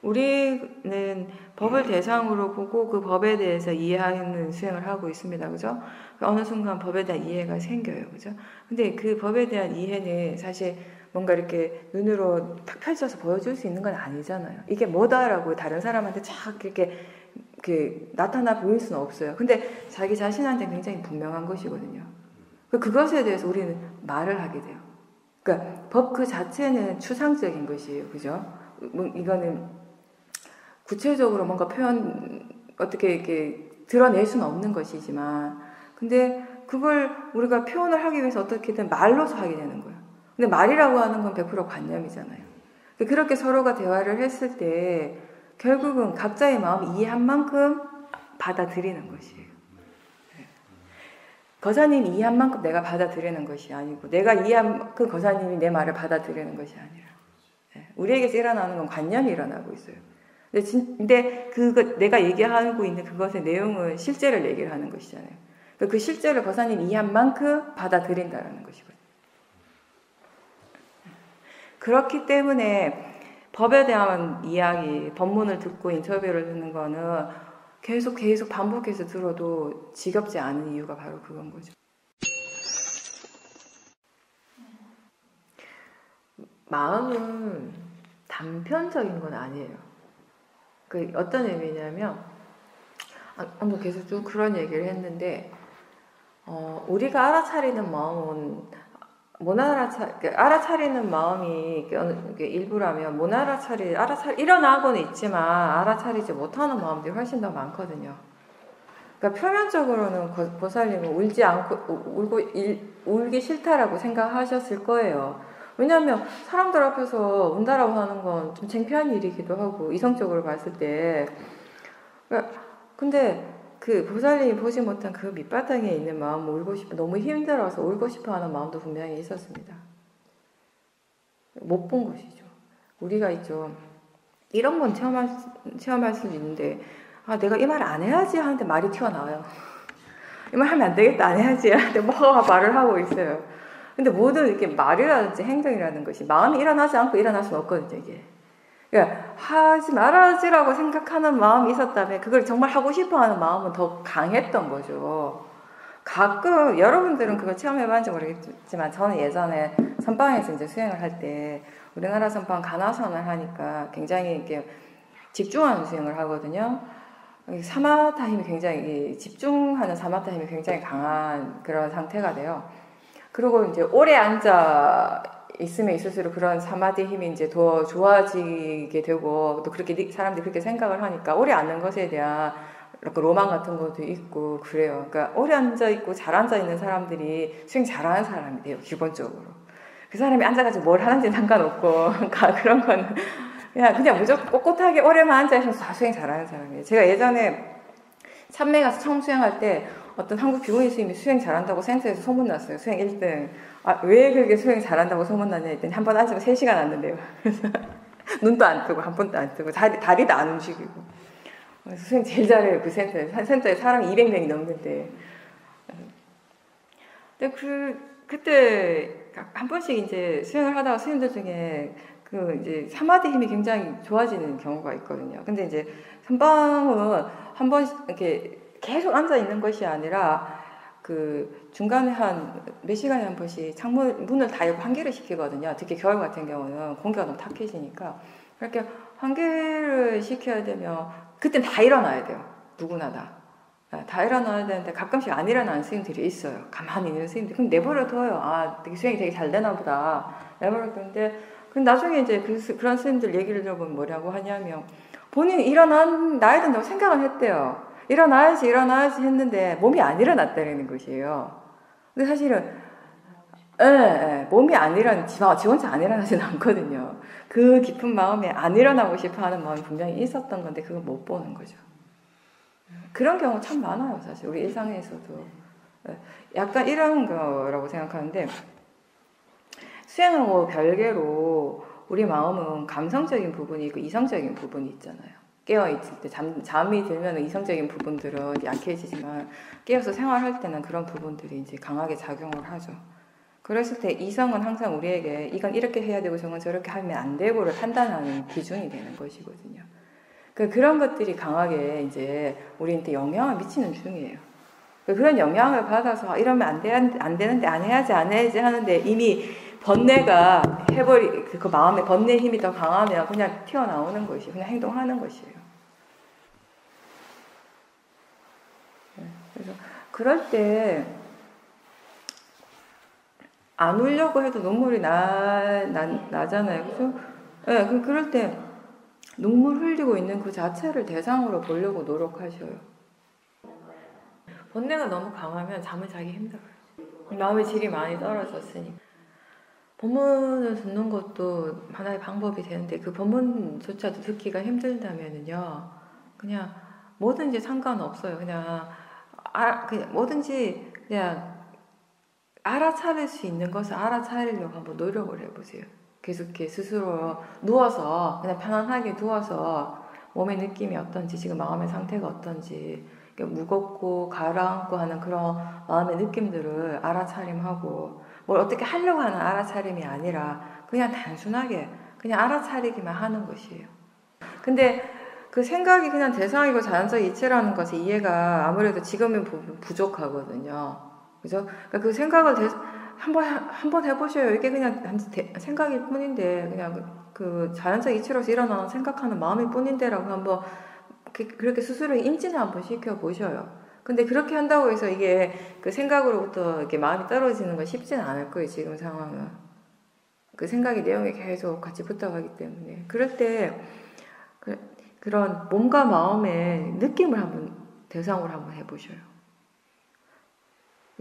우리는 법을 대상으로 보고 그 법에 대해서 이해하는 수행을 하고 있습니다. 그죠? 어느 순간 법에 대한 이해가 생겨요. 그죠? 근데 그 법에 대한 이해는 사실 뭔가 이렇게 눈으로 탁 펼쳐서 보여줄 수 있는 건 아니잖아요. 이게 뭐다라고 다른 사람한테 쫙 이렇게 나타나 보일 수는 없어요. 근데 자기 자신한테 굉장히 분명한 것이거든요. 그것에 대해서 우리는 말을 하게 돼요. 그러니까 법 그 자체는 추상적인 것이에요. 그죠? 이거는 구체적으로 뭔가 어떻게 이렇게 드러낼 수는 없는 것이지만, 근데 그걸 우리가 표현을 하기 위해서 어떻게든 말로서 하게 되는 거예요. 근데 말이라고 하는 건 100% 관념이잖아요. 그렇게 서로가 대화를 했을 때 결국은 각자의 마음을 이해한 만큼 받아들이는 것이에요. 거사님이 이해한 만큼 내가 받아들이는 것이 아니고, 내가 이해한 만큼 거사님이 내 말을 받아들이는 것이 아니라, 우리에게서 일어나는 건 관념이 일어나고 있어요. 근데 내가 얘기하고 있는 그것의 내용은 실제를 얘기를 하는 것이잖아요. 그 실제를 거사님이 이해한 만큼 받아들인다는 것이거든요. 그렇기 때문에 법에 대한 이야기, 법문을 듣고 인터뷰를 듣는 거는 계속 반복해서 들어도 지겹지 않은 이유가 바로 그건 거죠. 마음은 단편적인 건 아니에요. 어떤 의미냐면, 한번 계속 좀 그런 얘기를 했는데, 우리가 알아차리는 마음은 알아차리는 마음이 일부라면 일어나고는 있지만 알아차리지 못하는 마음들이 훨씬 더 많거든요. 그러니까 표면적으로는 보살님은 울기 싫다라고 생각하셨을 거예요. 왜냐하면 사람들 앞에서 운다라고 하는 건 좀 창피한 일이기도 하고, 이성적으로 봤을 때. 근데 보살님이 보지 못한 그 밑바탕에 있는 마음, 너무 힘들어서 울고 싶어 하는 마음도 분명히 있었습니다. 못 본 것이죠. 우리가 있죠. 이런 건 체험할 수도 있는데, 내가 이 말을 안 해야지 하는데 말이 튀어나와요. 이 말 하면 안 되겠다, 안 해야지 하는데 뭐가 말을 하고 있어요. 근데 모든 이렇게 말이라든지 행동이라는 것이 마음이 일어나지 않고 일어날 수는 없거든요, 이게. 그러니까 하지 말아야지라고 생각하는 마음이 있었다면 그걸 정말 하고 싶어하는 마음은 더 강했던 거죠. 가끔 여러분들은 그거 체험해봤는지 모르겠지만 저는 예전에 선방에서 이제 수행을 할 때 우리나라 선방 가나선을 하니까 굉장히 이렇게 집중하는 수행을 하거든요. 사마타 힘이 굉장히 집중하는 사마타 힘이 굉장히 강한 그런 상태가 돼요. 그리고 이제 오래 앉아 있으면 있을수록 그런 사마디 힘이 이제 더 좋아지게 되고 또 그렇게 사람들이 그렇게 생각을 하니까 오래 앉는 것에 대한 로망 같은 것도 있고 그래요. 그러니까 오래 앉아 있고 잘 앉아 있는 사람들이 수행 잘하는 사람이 돼요. 기본적으로 그 사람이 앉아가지고 뭘 하는지는 상관없고 그런 거는 그냥 무조건 꼿꼿하게 오래만 앉아 있으면 다 수행 잘하는 사람이에요. 제가 예전에 참매 가서 처음 수행할 때 어떤 한국 비구니 스님이 수행 잘한다고 센터에서 소문났어요. 수행 1등. 왜 그렇게 수행 잘한다고 소문났냐 했더니 한 번 앉으면 3시간 앉는데요. 그래서 눈도 안 뜨고 한 번도 안 뜨고 다리도 안 움직이고. 그래서 수행 제일 잘해요. 그 센터에 사람이 200명이 넘는데. 근데 그때 한 번씩 이제 수행을 하다가 스님들 중에 이제 사마디 힘이 굉장히 좋아지는 경우가 있거든요. 근데 이제 선방은 한 번 이렇게 계속 앉아 있는 것이 아니라 중간에 한 몇 시간에 한 번씩 문을 다 열고 환기를 시키거든요. 특히 겨울 같은 경우는 공기가 너무 탁해지니까 그렇게 환기를 시켜야 되면 그땐 다 일어나야 돼요. 누구나 다 일어나야 되는데 가끔씩 안 일어나는 스님들이 있어요. 가만히 있는 스님들. 그럼 내버려둬요. 되게 수행이 되게 잘 되나 보다. 내버려두는데 나중에 이제 그런 스님들 얘기를 들어보면 뭐라고 하냐면 본인이 일어나야 된다고 생각은 했대요. 일어나야지 했는데 몸이 안 일어났다는 것이에요. 근데 사실은 몸이 안 지 혼자 안 일어나지는 않거든요. 그 깊은 마음에 안 일어나고 싶어하는 마음이 분명히 있었던 건데 그걸 못 보는 거죠. 그런 경우 참 많아요. 사실 우리 일상에서도 약간 이런 거라고 생각하는데 수행하고 별개로 우리 마음은 감성적인 부분이 있고 이성적인 부분이 있잖아요. 깨어있을 때 잠이 들면 이성적인 부분들은 약해지지만 깨어서 생활할 때는 그런 부분들이 이제 강하게 작용을 하죠. 그랬을 때 이성은 항상 우리에게 이건 이렇게 해야 되고 저건 저렇게 하면 안 되고를 판단하는 기준이 되는 것이거든요. 그런 것들이 강하게 이제 우리한테 영향을 미치는 중이에요. 그런 영향을 받아서 이러면 안 되는데 안 해야지 하는데 이미 번뇌가 그 마음의 번뇌 힘이 더 강하면 그냥 튀어나오는 것이 그냥 행동하는 것이에요. 그래서 그럴 때 안 울려고 해도 눈물이 나잖아요. 그래서 그럴 때 눈물 흘리고 있는 그 자체를 대상으로 보려고 노력하셔요. 번뇌가 너무 강하면 잠을 자기 힘들어요. 마음의 질이 많이 떨어졌으니까. 법문을 듣는 것도 하나의 방법이 되는데 그 법문조차도 듣기가 힘들다면은요, 그냥 뭐든지 상관없어요. 그냥 뭐든지 그냥 알아차릴 수 있는 것을 알아차리려고 한번 노력을 해보세요. 계속 이렇게 스스로 누워서 그냥 편안하게 누워서 몸의 느낌이 어떤지 지금 마음의 상태가 어떤지 무겁고 가라앉고 하는 그런 마음의 느낌들을 알아차림하고 뭘 어떻게 하려고 하는 알아차림이 아니라 그냥 단순하게 그냥 알아차리기만 하는 것이에요. 근데 그 생각이 그냥 대상이고 자연적 이치라는 것의 이해가 아무래도 지금은 부족하거든요. 그죠? 그러니까 그 생각을 한번 해보셔요. 이게 그냥 생각일 뿐인데 그냥 그 자연적 이치로서 일어나는 생각하는 마음일 뿐인데라고 한번 그렇게 스스로 인지를 한번 시켜보셔요. 근데 그렇게 한다고 해서 이게 그 생각으로부터 이렇게 마음이 떨어지는 건 쉽지는 않을 거예요, 지금 상황은. 그 생각의 내용이 계속 같이 붙어가기 때문에. 그럴 때, 그런 몸과 마음의 느낌을 한번 대상으로 한번 해보셔요.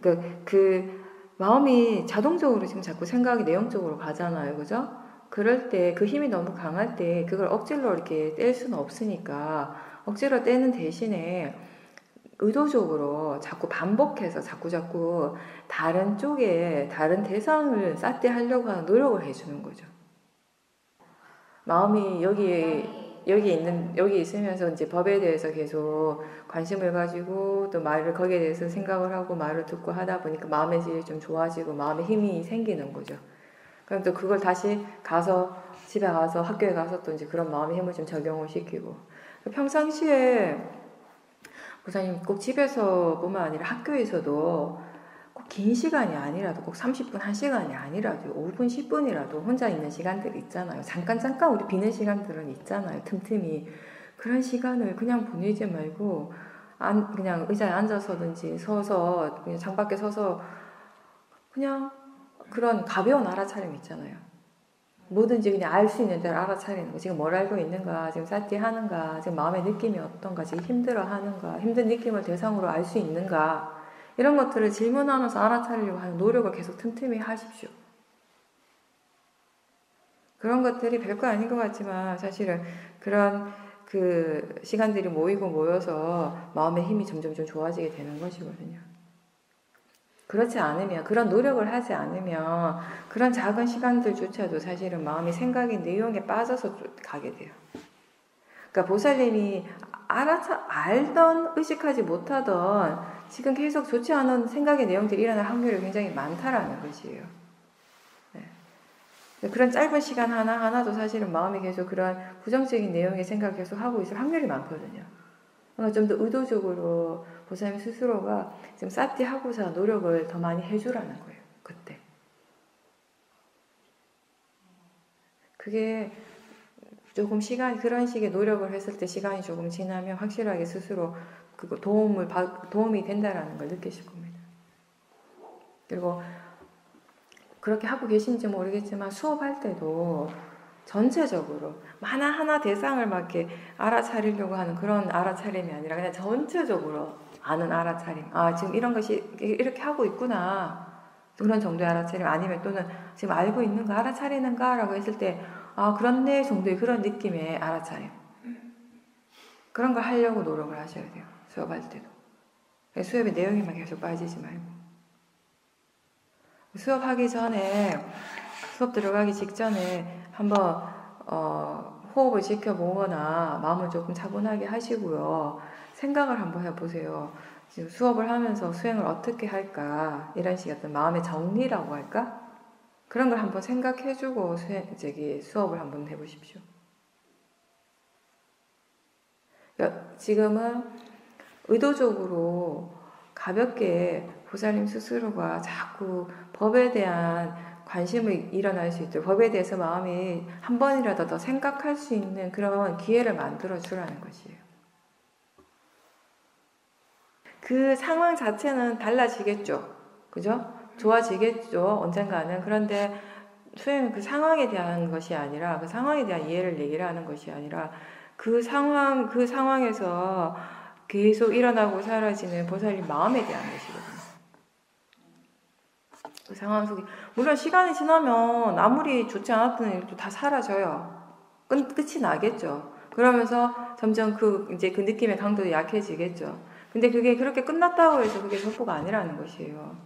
그러니까 그 마음이 자동적으로 지금 자꾸 생각이 내용적으로 가잖아요, 그죠? 그럴 때 그 힘이 너무 강할 때 그걸 억지로 이렇게 뗄 수는 없으니까 억지로 떼는 대신에 의도적으로 자꾸 반복해서 자꾸 다른 쪽에 다른 대상을 쌓게 하려고 하는 노력을 해주는 거죠. 마음이 여기에 여기 있으면서 이제 법에 대해서 계속 관심을 가지고 또 말을 거기에 대해서 생각을 하고 말을 듣고 하다 보니까 마음의 질이 좀 좋아지고 마음의 힘이 생기는 거죠. 그럼 또 그걸 다시 가서 집에 가서 학교에 가서 또 이제 그런 마음의 힘을 좀 적용을 시키고 평상시에 보사님 꼭 집에서뿐만 아니라 학교에서도 꼭 긴 시간이 아니라도 꼭 30분, 1시간이 아니라도 5분, 10분이라도 혼자 있는 시간들이 있잖아요. 잠깐 우리 비는 시간들은 있잖아요. 틈틈이. 그런 시간을 그냥 보내지 말고 그냥 의자에 앉아서든지 서서 그냥 창밖에 서서 그냥 그런 가벼운 알아차림 있잖아요. 뭐든지 그냥 알 수 있는 대로 알아차리는 거. 지금 뭘 알고 있는가, 지금 사티하는가, 지금 마음의 느낌이 어떤가, 지금 힘들어하는가, 힘든 느낌을 대상으로 알 수 있는가, 이런 것들을 질문하면서 알아차리려고 하는 노력을 계속 틈틈이 하십시오. 그런 것들이 별거 아닌 것 같지만 사실은 그런 그 시간들이 모여서 마음의 힘이 점점 좀 좋아지게 되는 것이거든요. 그렇지 않으면, 그런 노력을 하지 않으면 그런 작은 시간들조차도 사실은 마음이 생각의 내용에 빠져서 가게 돼요. 그러니까 보살님이 알던, 의식하지 못하던 지금 계속 좋지 않은 생각의 내용들이 일어날 확률이 굉장히 많다라는 것이에요. 네. 그런 짧은 시간 하나도 사실은 마음이 계속 그런 부정적인 내용의 생각을 계속 하고 있을 확률이 많거든요. 그러니까 좀 더 의도적으로 보살님 스스로가 지금 사티하고자 노력을 더 많이 해주라는 거예요. 그때. 그게 조금 그런 식의 노력을 했을 때 시간이 조금 지나면 확실하게 스스로 도움이 된다라는 걸 느끼실 겁니다. 그리고 그렇게 하고 계신지 모르겠지만 수업할 때도 전체적으로 하나하나 대상을 막 이렇게 알아차리려고 하는 그런 알아차림이 아니라 그냥 전체적으로 아는 알아차림. 지금 이런 것이 이렇게 하고 있구나. 그런 정도의 알아차림. 아니면 또는 지금 알고 있는가, 알아차리는가 라고 했을 때 그렇네 정도의 그런 느낌의 알아차림. 그런 걸 하려고 노력을 하셔야 돼요. 수업할 때도. 수업의 내용에만 계속 빠지지 말고. 수업하기 전에, 수업 들어가기 직전에 한번 호흡을 지켜보거나 마음을 조금 차분하게 하시고요. 생각을 한번 해보세요. 지금 수업을 하면서 수행을 어떻게 할까? 이런 식의 어떤 마음의 정리라고 할까? 그런 걸 한번 생각해주고 수업을 한번 해보십시오. 지금은 의도적으로 가볍게 보살님 스스로가 자꾸 법에 대한 관심이 일어날 수 있도록 법에 대해서 마음이 한 번이라도 더 생각할 수 있는 그런 기회를 만들어 주라는 것이에요. 그 상황 자체는 달라지겠죠. 그죠? 좋아지겠죠. 언젠가는. 그런데 수행은 그 상황에 대한 것이 아니라 그 상황에 대한 이해를 얘기를 하는 것이 아니라 그 상황에서 계속 일어나고 사라지는 보살님 마음에 대한 것이거든요. 그 상황 속에 물론 시간이 지나면 아무리 좋지 않았던 일도 다 사라져요. 끝이 나겠죠. 그러면서 점점 그 느낌의 강도도 약해지겠죠. 근데 그게 그렇게 끝났다고 해서 그게 전부가 아니라는 것이에요.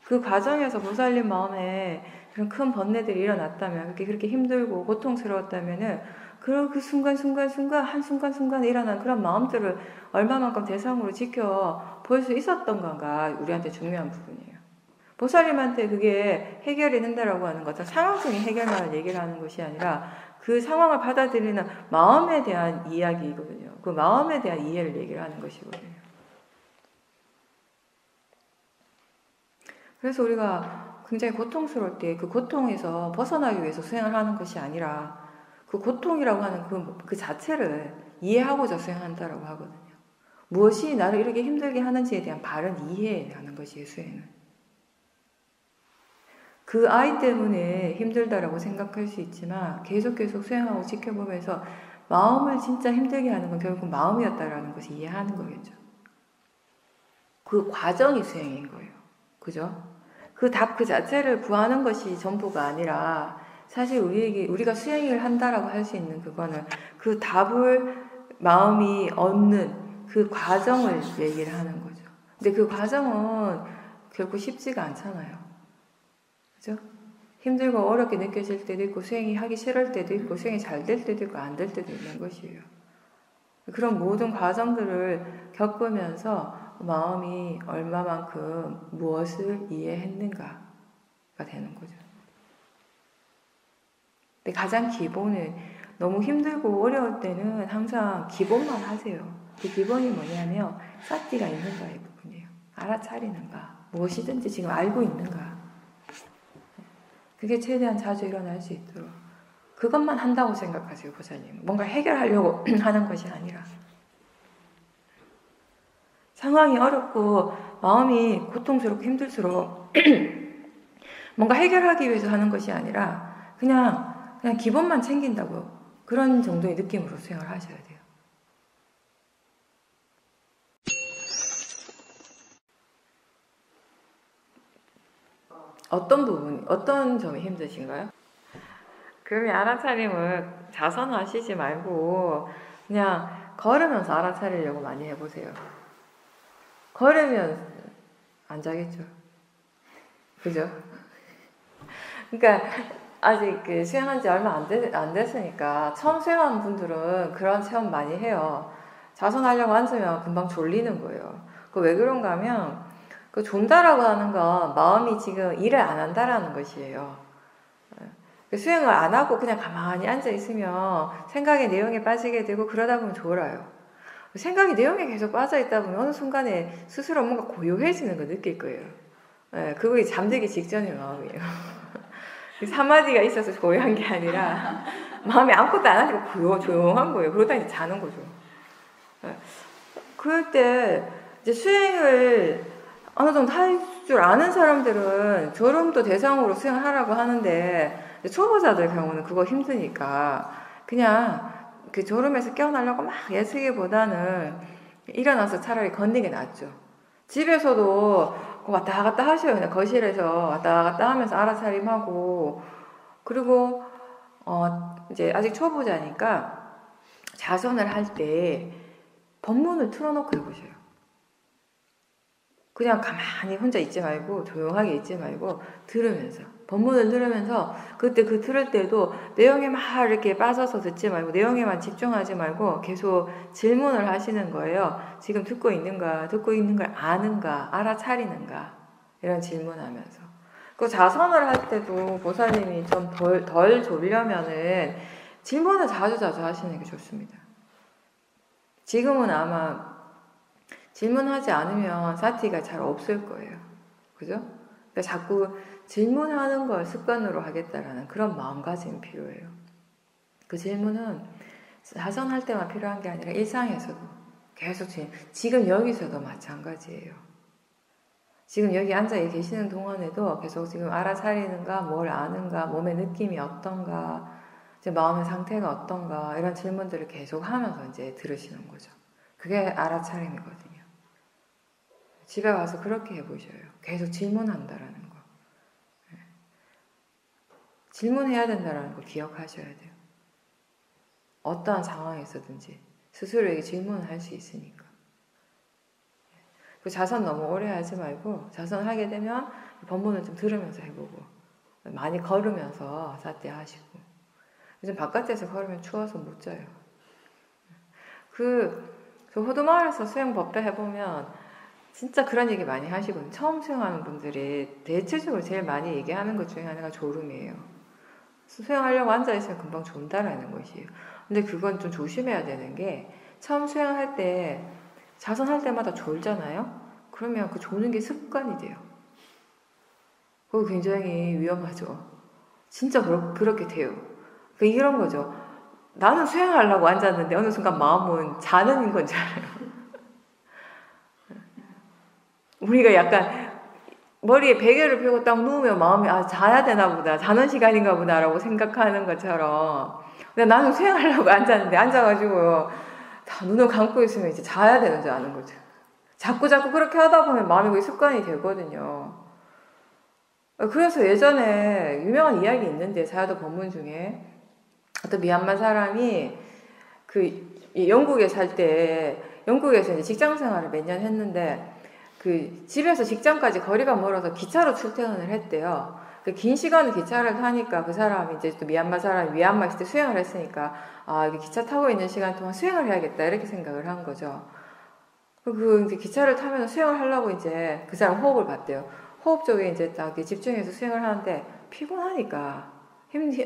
그 과정에서 보살님 마음에 그런 큰 번뇌들이 일어났다면, 그렇게 힘들고 고통스러웠다면은 그 한순간순간 일어난 그런 마음들을 얼마만큼 대상으로 지켜볼 수 있었던 건가 우리한테 중요한 부분이에요. 보살님한테 그게 해결이 된다라고 하는 것은 상황적인 해결만을 얘기를 하는 것이 아니라 그 상황을 받아들이는 마음에 대한 이야기이거든요. 그 마음에 대한 이해를 얘기를 하는 것이거든요. 그래서 우리가 굉장히 고통스러울 때 그 고통에서 벗어나기 위해서 수행을 하는 것이 아니라 그 고통이라고 하는 그 자체를 이해하고자 수행한다라고 하거든요. 무엇이 나를 이렇게 힘들게 하는지에 대한 바른 이해하는 것이에요, 수행은. 그 아이 때문에 힘들다라고 생각할 수 있지만 계속 수행하고 지켜보면서 마음을 진짜 힘들게 하는 건 결국 마음이었다라는 것을 이해하는 거겠죠. 그 과정이 수행인 거예요. 그죠? 그 답 그 자체를 구하는 것이 전부가 아니라 사실 우리가 수행을 한다라고 할 수 있는 그거는 그 답을 마음이 얻는 그 과정을 얘기를 하는 거죠. 근데 그 과정은 결코 쉽지가 않잖아요. 그죠? 힘들고 어렵게 느껴질 때도 있고 수행이 하기 싫을 때도 있고 수행이 잘 될 때도 있고 안 될 때도 있는 것이에요. 그런 모든 과정들을 겪으면서 마음이 얼마만큼 무엇을 이해했는가가 되는 거죠. 근데 가장 기본은 너무 힘들고 어려울 때는 항상 기본만 하세요. 그 기본이 뭐냐면 사티가 있는가의 부분이에요. 알아차리는가, 무엇이든지 지금 알고 있는가. 그게 최대한 자주 일어날 수 있도록 그것만 한다고 생각하세요. 보살님. 뭔가 해결하려고 하는 것이 아니라 상황이 어렵고 마음이 고통스럽고 힘들수록 뭔가 해결하기 위해서 하는 것이 아니라 그냥 기본만 챙긴다고 그런 정도의 느낌으로 수행을 하셔야 돼요. 어떤 점이 힘드신가요? 그러면 알아차림을 자선하시지 말고 그냥 걸으면서 알아차리려고 많이 해보세요. 걸으면 안 자겠죠. 그죠? 그러니까 아직 수행한 지 얼마 안 됐으니까 처음 수행하는 분들은 그런 체험 많이 해요. 자선하려고 앉으면 금방 졸리는 거예요. 그 왜 그런가 하면 그 존다라고 하는 건 마음이 지금 일을 안 한다라는 것이에요. 수행을 안 하고 그냥 가만히 앉아 있으면 생각의 내용에 빠지게 되고 그러다 보면 졸아요. 생각이 내용에 계속 빠져 있다 보면 어느 순간에 스스로 뭔가 고요해지는 걸 느낄 거예요. 그거 잠들기 직전의 마음이에요. 사마디가 있어서 고요한 게 아니라 마음이 아무것도 안 하니까 조용한 거예요. 그러다 이제 자는 거죠. 그럴 때 이제 수행을 어느 정도 할 줄 아는 사람들은 졸음도 대상으로 수행을 하라고 하는데 초보자들 경우는 그거 힘드니까 그냥 그 졸음에서 깨어나려고 막 애쓰기보다는 일어나서 차라리 걷는 게 낫죠. 집에서도 왔다 갔다 하셔요. 그냥 거실에서 왔다 갔다 하면서 알아차림하고 그리고 이제 아직 초보자니까 자선을 할 때 법문을 틀어놓고 해보셔요. 그냥 가만히 혼자 있지 말고 조용하게 있지 말고 들으면서 법문을 들으면서 그때 그 들을 때도 내용에 막 이렇게 빠져서 듣지 말고 내용에만 집중하지 말고 계속 질문을 하시는 거예요. 지금 듣고 있는가, 듣고 있는 걸 아는가, 알아차리는가 이런 질문하면서 그 자선을 할 때도 보살님이 좀 덜 졸려면은 질문을 자주 하시는 게 좋습니다. 지금은 아마 질문하지 않으면 사티가 잘 없을 거예요. 그죠? 그러니까 자꾸 질문하는 걸 습관으로 하겠다라는 그런 마음가짐이 필요해요. 그 질문은 자선할 때만 필요한 게 아니라 일상에서도 계속 지금 여기서도 마찬가지예요. 지금 여기 앉아 계시는 동안에도 계속 지금 알아차리는가, 뭘 아는가, 몸의 느낌이 어떤가, 이제 마음의 상태가 어떤가 이런 질문들을 계속 하면서 이제 들으시는 거죠. 그게 알아차림이거든요. 집에 와서 그렇게 해보셔요. 계속 질문한다라는 거. 질문해야 된다라는 거 기억하셔야 돼요. 어떠한 상황에서든지 스스로에게 질문을 할 수 있으니까. 그 자선 너무 오래 하지 말고 자선하게 되면 법문을 좀 들으면서 해보고 많이 걸으면서 사태 하시고 요즘 바깥에서 걸으면 추워서 못 자요. 저 호두마을에서 수행 법배 해보면 진짜 그런 얘기 많이 하시거든요. 처음 수행하는 분들이 대체적으로 제일 많이 얘기하는 것 중에 하나가 졸음이에요. 수행하려고 앉아있으면 금방 존다라는 것이에요. 근데 그건 좀 조심해야 되는 게 처음 수행할 때 자선할 때마다 졸잖아요. 그러면 그 조는 게 습관이 돼요. 그거 굉장히 위험하죠. 진짜 그렇게 돼요. 그러니까 이런 거죠. 나는 수행하려고 앉았는데 어느 순간 마음은 자는 건 줄 알아요. 우리가 약간 머리에 베개를 펴고 딱 누우면 마음이 자야 되나 보다, 자는 시간인가 보다라고 생각하는 것처럼 근데 나는 수행하려고 앉았는데 앉아가지고 다 눈을 감고 있으면 이제 자야 되는 줄 아는 거죠. 자꾸 그렇게 하다 보면 마음이 그게 습관이 되거든요. 그래서 예전에 유명한 이야기 있는데 자야도 법문 중에 어떤 미얀마 사람이 영국에 살 때 영국에서 이제 직장 생활을 몇 년 했는데 집에서 직장까지 거리가 멀어서 기차로 출퇴근을 했대요. 그 긴 시간을 기차를 타니까 그 사람이 이제 또 미얀마 사람이 미얀마 있을 때 수행을 했으니까 아, 이게 기차 타고 있는 시간 동안 수행을 해야겠다 이렇게 생각을 한 거죠. 그 이제 기차를 타면 수행을 하려고 이제 그 사람 호흡을 봤대요. 호흡 쪽에 이제 딱 집중해서 수행을 하는데 피곤하니까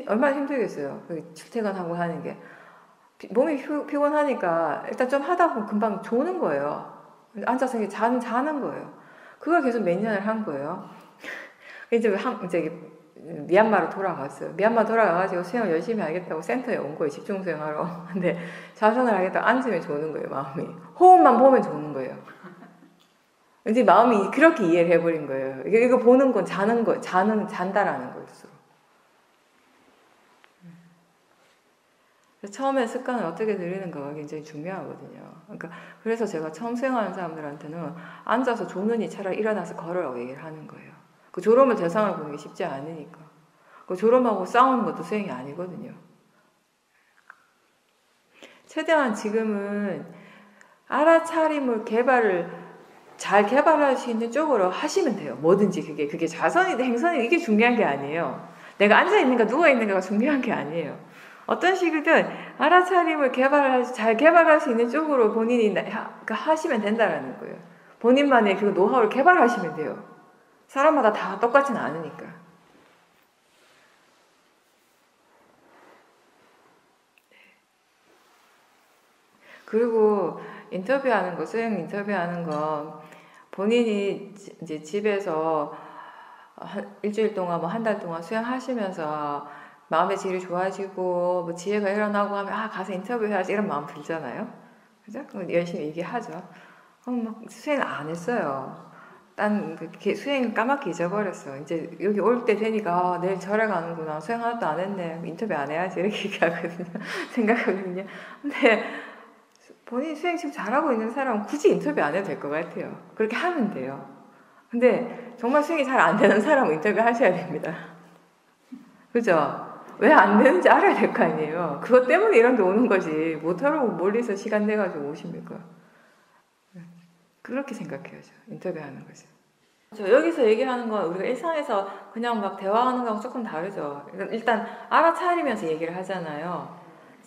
얼마나 힘들겠어요. 출퇴근하고 하는 게 몸이 피곤하니까 일단 좀 하다 보면 금방 조는 거예요. 앉아서 이게 자는 거예요. 그걸 계속 몇 년을 한 거예요. 이제 미얀마로 돌아갔어요. 미얀마 돌아가가지고 수영을 열심히 하겠다고 센터에 온 거예요. 집중 수영하러. 근데 좌선을 하겠다고 앉으면 조는 거예요, 마음이. 호흡만 보면 조는 거예요. 이제 마음이 그렇게 이해를 해버린 거예요. 이거 보는 건 잔다라는 거였어. 처음에 습관을 어떻게 들이는가가 굉장히 중요하거든요. 그러니까 그래서 제가 처음 수영하는 사람들한테는 앉아서 조느니 차라리 일어나서 걸으라고 얘기를 하는 거예요. 그 졸음을 대상을 보는 게 쉽지 않으니까. 그 졸음하고 싸우는 것도 수행이 아니거든요. 최대한 지금은 알아차림을 잘 개발할 수 있는 쪽으로 하시면 돼요. 뭐든지 그게 좌선이든 행선이든 이게 중요한 게 아니에요. 내가 앉아있는가 누워있는가가 중요한 게 아니에요. 어떤 식이든 알아차림을 잘 개발할 수 있는 쪽으로 본인이 하시면 된다라는 거예요. 본인만의 그 노하우를 개발하시면 돼요. 사람마다 다 똑같지는 않으니까. 그리고 인터뷰하는 거, 수행 인터뷰하는 거, 본인이 이제 집에서 일주일 동안 한 달 동안 수행하시면서 마음의 질이 좋아지고 뭐 지혜가 일어나고 하면 가서 인터뷰해야지 이런 마음 들잖아요. 그죠? 그럼 열심히 얘기하죠. 그럼 막 수행 안 했어요. 수행 까맣게 잊어버렸어. 이제 여기 올 때 되니까 내일 절에 가는구나. 수행 하나도 안 했네. 인터뷰 안 해야지 이렇게 얘기하거든요. 생각하거든요. 근데 본인이 수행 지금 잘하고 있는 사람은 굳이 인터뷰 안 해도 될 것 같아요. 그렇게 하면 돼요. 근데 정말 수행이 잘 안 되는 사람은 인터뷰 하셔야 됩니다. 그죠? 왜 안 되는지 알아야 될 거 아니에요. 그것 때문에 이런 게 오는 거지. 못하라고 멀리서 시간 내가지고 오십니까? 그렇게 생각해야죠. 인터뷰하는 거죠. 여기서 얘기하는 건 우리가 일상에서 그냥 막 대화하는 거하고 조금 다르죠. 일단 알아차리면서 얘기를 하잖아요.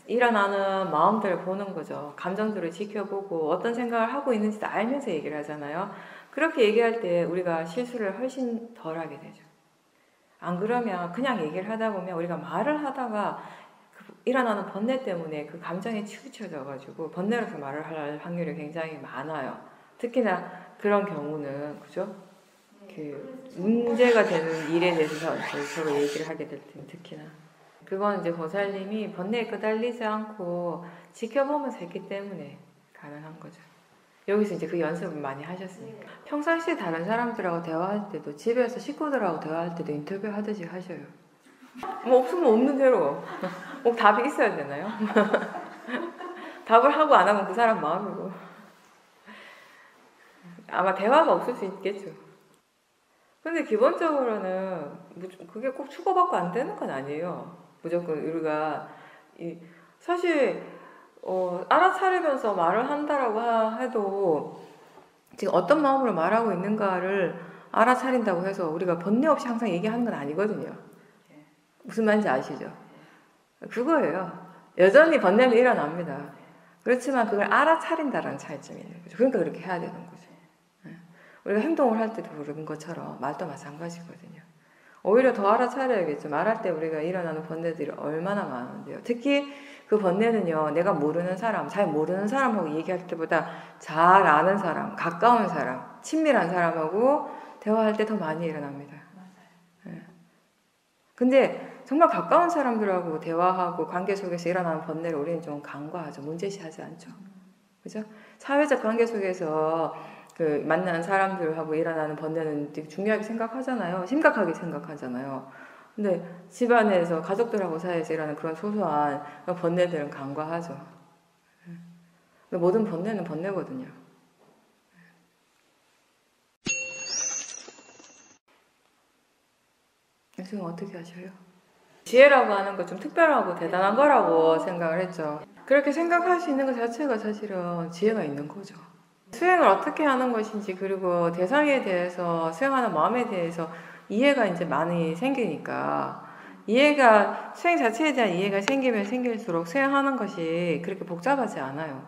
일어나는 마음들을 보는 거죠. 감정들을 지켜보고 어떤 생각을 하고 있는지도 알면서 얘기를 하잖아요. 그렇게 얘기할 때 우리가 실수를 훨씬 덜 하게 되죠. 안 그러면 그냥 얘기를 하다 보면 우리가 말을 하다가 일어나는 번뇌 때문에 그 감정에 치우쳐져가지고 번뇌로서 말을 할 확률이 굉장히 많아요. 특히나 그런 경우는 그죠? 그 문제가 되는 일에 대해서 서로 얘기를 하게 될 때 특히나 그건 이제 보살님이 번뇌에 끄달리지 않고 지켜보면서 했기 때문에 가능한 거죠. 여기서 이제 그 연습을 많이 하셨으니까. 평상시에 다른 사람들하고 대화할 때도 집에서 식구들하고 대화할 때도 인터뷰 하듯이 하셔요. 뭐 없으면 없는 대로. 꼭 답이 있어야 되나요? 답을 하고 안 하면 그 사람 마음이고. 아마 대화가 없을 수 있겠죠. 근데 기본적으로는 그게 꼭 추구받고 안 되는 건 아니에요. 무조건 우리가 사실 알아차리면서 말을 한다라고 해도 지금 어떤 마음으로 말하고 있는가를 알아차린다고 해서 우리가 번뇌 없이 항상 얘기하는 건 아니거든요. 무슨 말인지 아시죠? 그거예요. 여전히 번뇌는 일어납니다. 그렇지만 그걸 알아차린다라는 차이점이 있는 거죠. 그러니까 그렇게 해야 되는 거죠. 우리가 행동을 할 때도 그런 것처럼 말도 마찬가지거든요. 오히려 더 알아차려야겠죠. 말할 때 우리가 일어나는 번뇌들이 얼마나 많은데요. 특히 그 번뇌는요, 내가 모르는 사람, 잘 모르는 사람하고 얘기할 때보다 잘 아는 사람, 가까운 사람, 친밀한 사람하고 대화할 때 더 많이 일어납니다. 맞아요. 근데 정말 가까운 사람들하고 대화하고 관계 속에서 일어나는 번뇌를 우리는 좀 간과하죠. 문제시하지 않죠. 그죠? 사회적 관계 속에서 그 만나는 사람들하고 일어나는 번뇌는 되게 중요하게 생각하잖아요. 심각하게 생각하잖아요. 근데 집안에서 가족들하고 사이에서 일어나는 그런 소소한 번뇌들은 간과하죠. 근데 모든 번뇌는 번뇌거든요. 지금 어떻게 하셔요? 지혜라고 하는 거 좀 특별하고 대단한 거라고 생각을 했죠. 그렇게 생각할 수 있는 것 자체가 사실은 지혜가 있는 거죠. 수행을 어떻게 하는 것인지, 그리고 대상에 대해서, 수행하는 마음에 대해서 이해가 이제 많이 생기니까 수행 자체에 대한 이해가 생기면 생길수록 수행하는 것이 그렇게 복잡하지 않아요.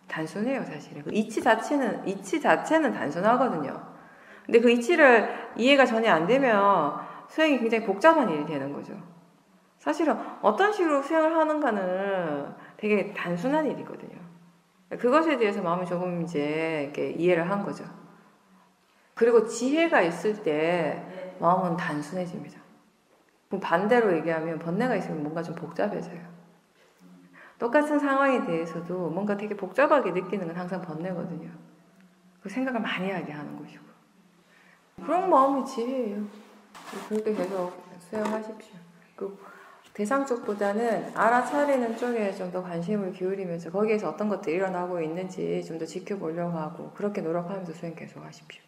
단순해요, 사실은. 그 이치 자체는 단순하거든요. 근데 그 이치를 이해가 전혀 안 되면 수행이 굉장히 복잡한 일이 되는 거죠. 사실은 어떤 식으로 수행을 하는가는 되게 단순한 일이거든요. 그것에 대해서 마음이 조금 이제 이렇게 이해를 한 거죠. 그리고 지혜가 있을 때 마음은 단순해집니다. 반대로 얘기하면 번뇌가 있으면 뭔가 좀 복잡해져요. 똑같은 상황에 대해서도 뭔가 되게 복잡하게 느끼는 건 항상 번뇌거든요. 그 생각을 많이 하게 하는 것이고. 그런 마음이 지혜예요. 그렇게 계속 수행하십시오. 그 대상 쪽보다는 알아차리는 쪽에 좀 더 관심을 기울이면서 거기에서 어떤 것들이 일어나고 있는지 좀 더 지켜보려고 하고 그렇게 노력하면서 수행 계속 하십시오.